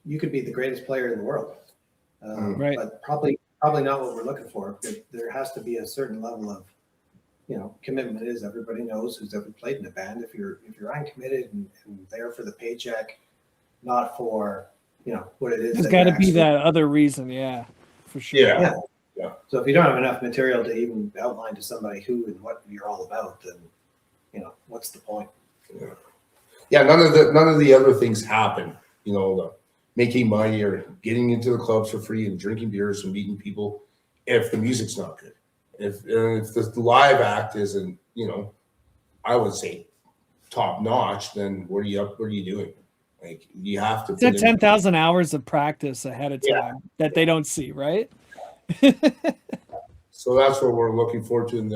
you could be the greatest player in the world, right? But probably not what we're looking for. There has to be a certain level commitment is. Everybody knows who's ever played in a band. If you're uncommitted and there for the paycheck, not for what it is. There's got to be that other reason, yeah, for sure. Yeah. So if you don't have enough material to even outline to somebody who and what you're all about, then what's the point? Yeah, none of the other things happen. Making money or getting into the clubs for free and drinking beers and meeting people if the music's not good. If the live act isn't, I would say top notch, then what are you doing? Like, you have to. It's at 10,000 hours of practice ahead of time that they don't see, right? So that's what we're looking forward to in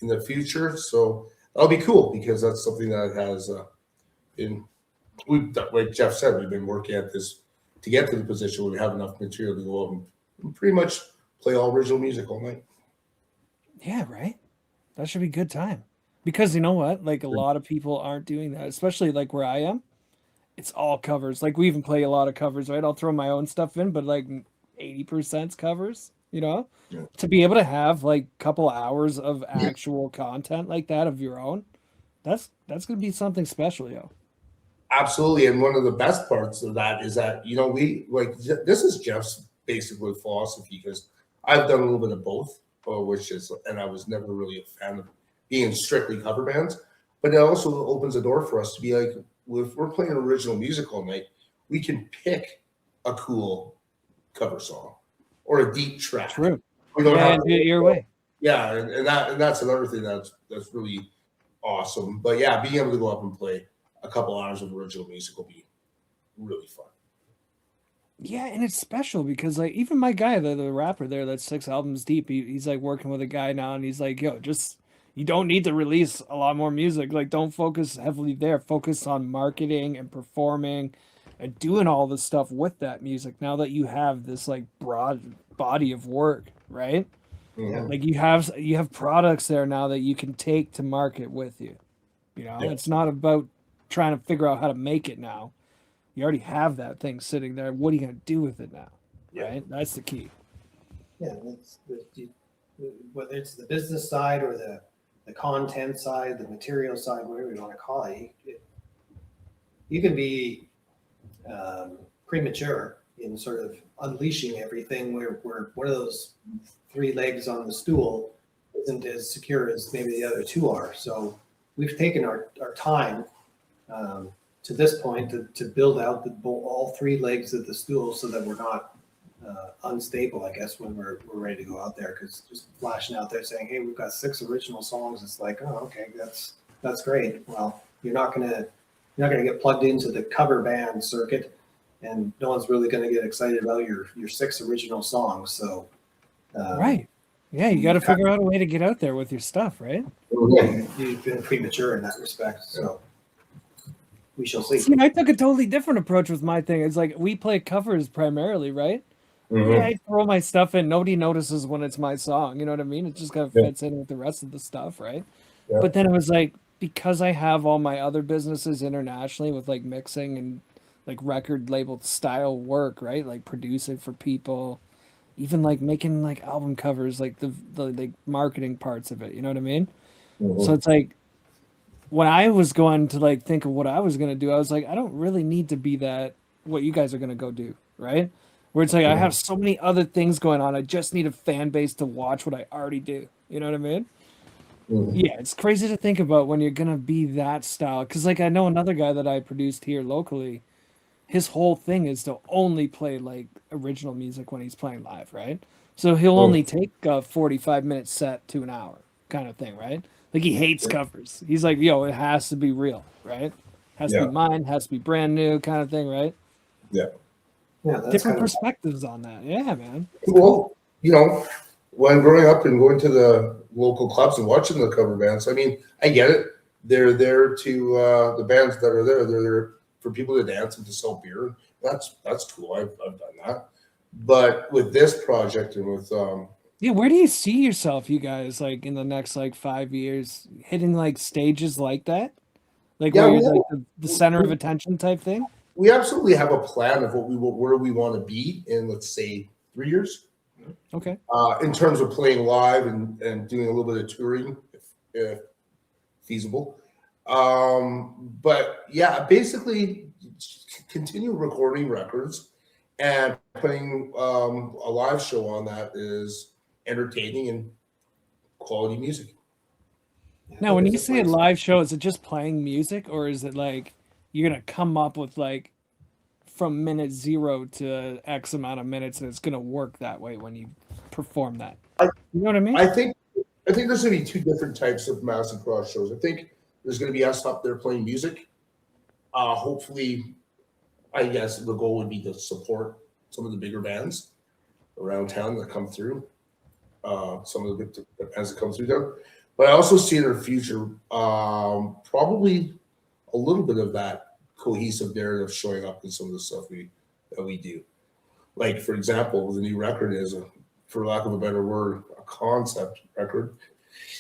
the future. So that'll be cool because that's something that has been. Like Jeff said, we've been working at this to get to the position where we have enough material to go out and pretty much play all original music all night. Yeah, right. That should be a good time. Because you know what? Like, a lot of people aren't doing that, especially like where I am. It's all covers. Like, we even play a lot of covers, right? I'll throw my own stuff in, but like 80% covers, to be able to have like a couple hours of actual content like that of your own. That's going to be something special, yo. Absolutely. And one of the best parts of that is that, we like, this is Jeff's basically philosophy, because I've done a little bit of both, and I was never really a fan of being strictly cover bands, but it also opens the door for us to be like, if we're playing original music all night, we can pick a cool cover song or a deep track. True. We don't have do it your way. Yeah. And that's another thing that's really awesome. But yeah, being able to go up and play a couple hours of original music will be really fun. Yeah, and it's special because like even my guy, the rapper there that's 6 albums deep, he's like working with a guy now, and he's like, yo, just you don't need to release a lot more music. Like, don't focus heavily there. Focus on marketing and performing and doing all this stuff with that music now that you have this like broad body of work, right? Mm-hmm. Like you have products there now that you can take to market with you. It's not about trying to figure out how to make it now. You already have that thing sitting there. What are you going to do with it now? Right? That's the key. Yeah, whether it's the business side or the content side, the material side, whatever you want to call it, you can be premature in sort of unleashing everything where one of those 3 legs on the stool isn't as secure as maybe the other 2 are. So we've taken our time to this point to build out all 3 legs of the stool so that we're not unstable, I guess, when we're ready to go out there. Because just flashing out there saying, hey, we've got 6 original songs, it's like, oh, okay, that's great. Well, you're not gonna get plugged into the cover band circuit, and no one's really gonna get excited about your 6 original songs. So right. Yeah, you got to figure out a way to get out there with your stuff, right? You've been premature in that respect. So we shall see. I took a totally different approach with my thing. It's like we play covers primarily, right? Mm-hmm. Yeah, I throw my stuff in. Nobody notices when it's my song. You know what I mean? It just kind of fits in with the rest of the stuff, right? Yeah. But then it was like, because I have all my other businesses internationally with like mixing and like record label style work, right? Like producing for people, even like making like album covers, like the like marketing parts of it. You know what I mean? Mm-hmm. So it's like, when I was going to like think of what I was going to do, I was like, I don't really need to be what you guys are going to go do, right? Where it's like, I have so many other things going on. I just need a fan base to watch what I already do. You know what I mean? Mm-hmm. Yeah, it's crazy to think about when you're going to be that style. Because like I know another guy that I produced here locally, his whole thing is to only play like original music when he's playing live, right? So he'll only take a 45-minute set to an hour kind of thing, right? Like he hates covers. He's like, yo, it has to be real, right? Has to be mine, has to be brand new kind of thing, right? Yeah. Yeah. Different perspectives on that. Yeah, man. Well, when growing up and going to the local clubs and watching the cover bands, I mean, I get it. They're there to the bands that are there. They're there for people to dance and to sell beer. That's cool. I've done that. But with this project and with where do you see yourself, you guys, like in the next like 5 years, hitting like stages like that? Like where you're like the center of attention type thing? We absolutely have a plan of where we want to be in, let's say, 3 years. Okay. In terms of playing live and doing a little bit of touring, if feasible. But yeah, basically continue recording records and putting a live show on that is entertaining and quality music. Now, when you say a live show, is it just playing music, or is it like you're gonna come up with like from minute 0 to X amount of minutes, and it's gonna work that way when you perform that? You know what I mean? I think there's going to be two different types of Massey Cross shows. I think there's going to be us up there playing music. Hopefully, I guess the goal would be to support some of the bigger bands around town that come through. Some of the bands that come through there. But I also see in the future probably a little bit of that cohesive narrative showing up in some of the stuff that we do. Like, for example, the new record is, for lack of a better word, a concept record.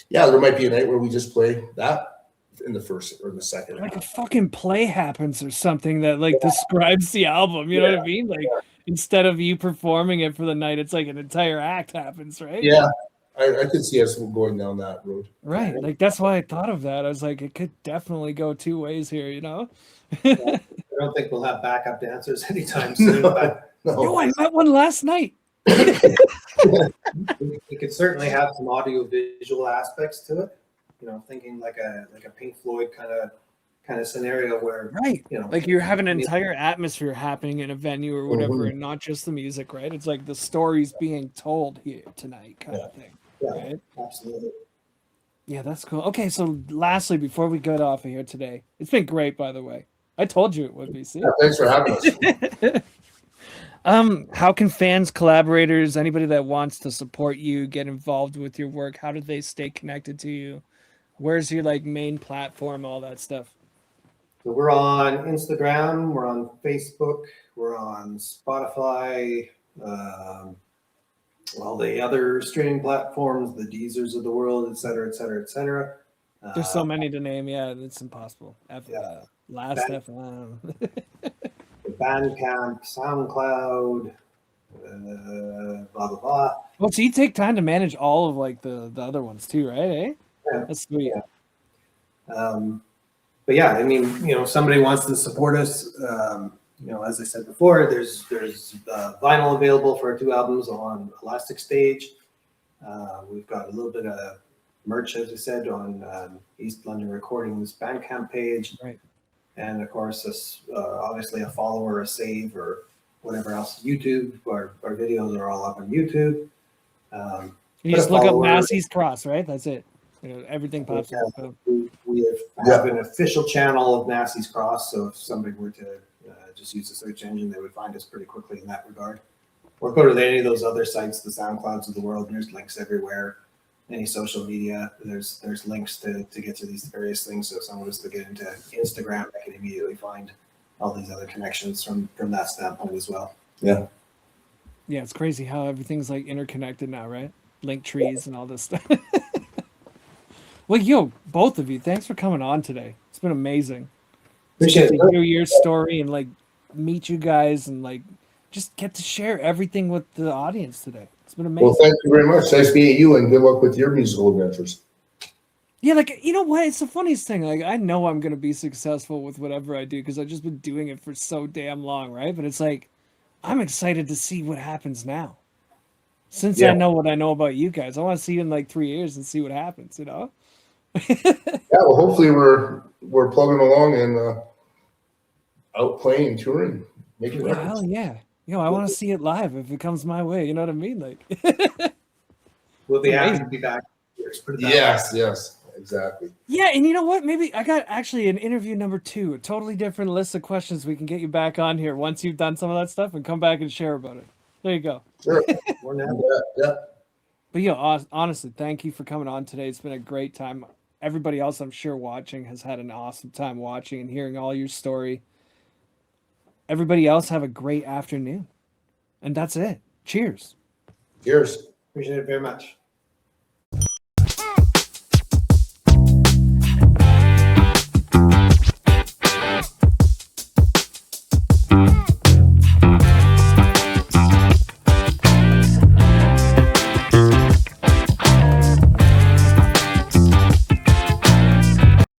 Yeah, there might be a night where we just play that in the first or the second. Like a fucking play happens or something that like describes the album. You know what I mean? Like instead of you performing it for the night, it's like an entire act happens, right? Yeah, I could see us going down that road. Right. Like that's why I thought of that. I was like, it could definitely go two ways here, you know? I don't think we'll have backup dancers anytime soon. No, I met one last night. We could certainly have some audio visual aspects to it. You know, thinking like a Pink Floyd kind of scenario where you know, like you're having an entire atmosphere happening in a venue or whatever, and not just the music, right? It's like the stories being told here tonight, kind of thing. Yeah, right? Absolutely. Yeah, that's cool. Okay, so lastly, before we get off of here today, it's been great, by the way. I told you it would be. See? Yeah, thanks for having us. How can fans, collaborators, anybody that wants to support you, get involved with your work? How do they stay connected to you? Where's your like main platform, all that stuff? So we're on Instagram, we're on Facebook, we're on Spotify, all the other streaming platforms, the Deezers of the world, et cetera, et cetera, et cetera. There's so many to name. Yeah, it's impossible. Last FM. Bandcamp, SoundCloud, blah blah blah. Well, so you take time to manage all of like the other ones too, right? Eh? Yeah. That's sweet. Yeah. But yeah, I mean, you know, somebody wants to support us. You know, as I said before, there's vinyl available for our 2 albums on Elastic Stage. We've got a little bit of merch, as I said, on East London Recordings Bandcamp page. Right. And of course, obviously a follow or a save or whatever else. YouTube, our videos are all up on YouTube. You just look up Masseys Cross, right? That's it. You know, everything pops up. We have an official channel of Masseys Cross, so if somebody were to just use the search engine, they would find us pretty quickly in that regard. Or go to any of those other sites, the SoundClouds of the world. There's links everywhere. Any social media, there's links to get to these various things. So if someone was to get into Instagram, they can immediately find all these other connections from that standpoint as well. Yeah. Yeah, it's crazy how everything's like interconnected now, right? Linktrees and all this stuff. Well, yo, both of you, thanks for coming on today. It's been amazing. Appreciate to hear your story and like meet you guys and like just get to share everything with the audience today. It's been amazing. Well, thank you very much. Nice meeting you, and good luck with your musical adventures. Yeah, like, you know what? It's the funniest thing. Like, I know I'm going to be successful with whatever I do because I've just been doing it for so damn long, right? But it's like, I'm excited to see what happens now. Since I know what I know about you guys, I want to see you in like 3 years and see what happens, you know? Yeah, well, hopefully we're plugging along and out playing, touring, making records. Hell yeah. You know, I want to see it live if it comes my way. You know what I mean? Like, we'll be happy to be back. Yes, exactly. Yeah, and you know what? Maybe I got actually an interview number 2, a totally different list of questions we can get you back on here once you've done some of that stuff and come back and share about it. There you go. Sure. Yeah. But yeah, honestly, thank you for coming on today. It's been a great time. Everybody else I'm sure watching has had an awesome time watching and hearing all your story. Everybody else have a great afternoon. And that's it. Cheers. Cheers. Appreciate it very much.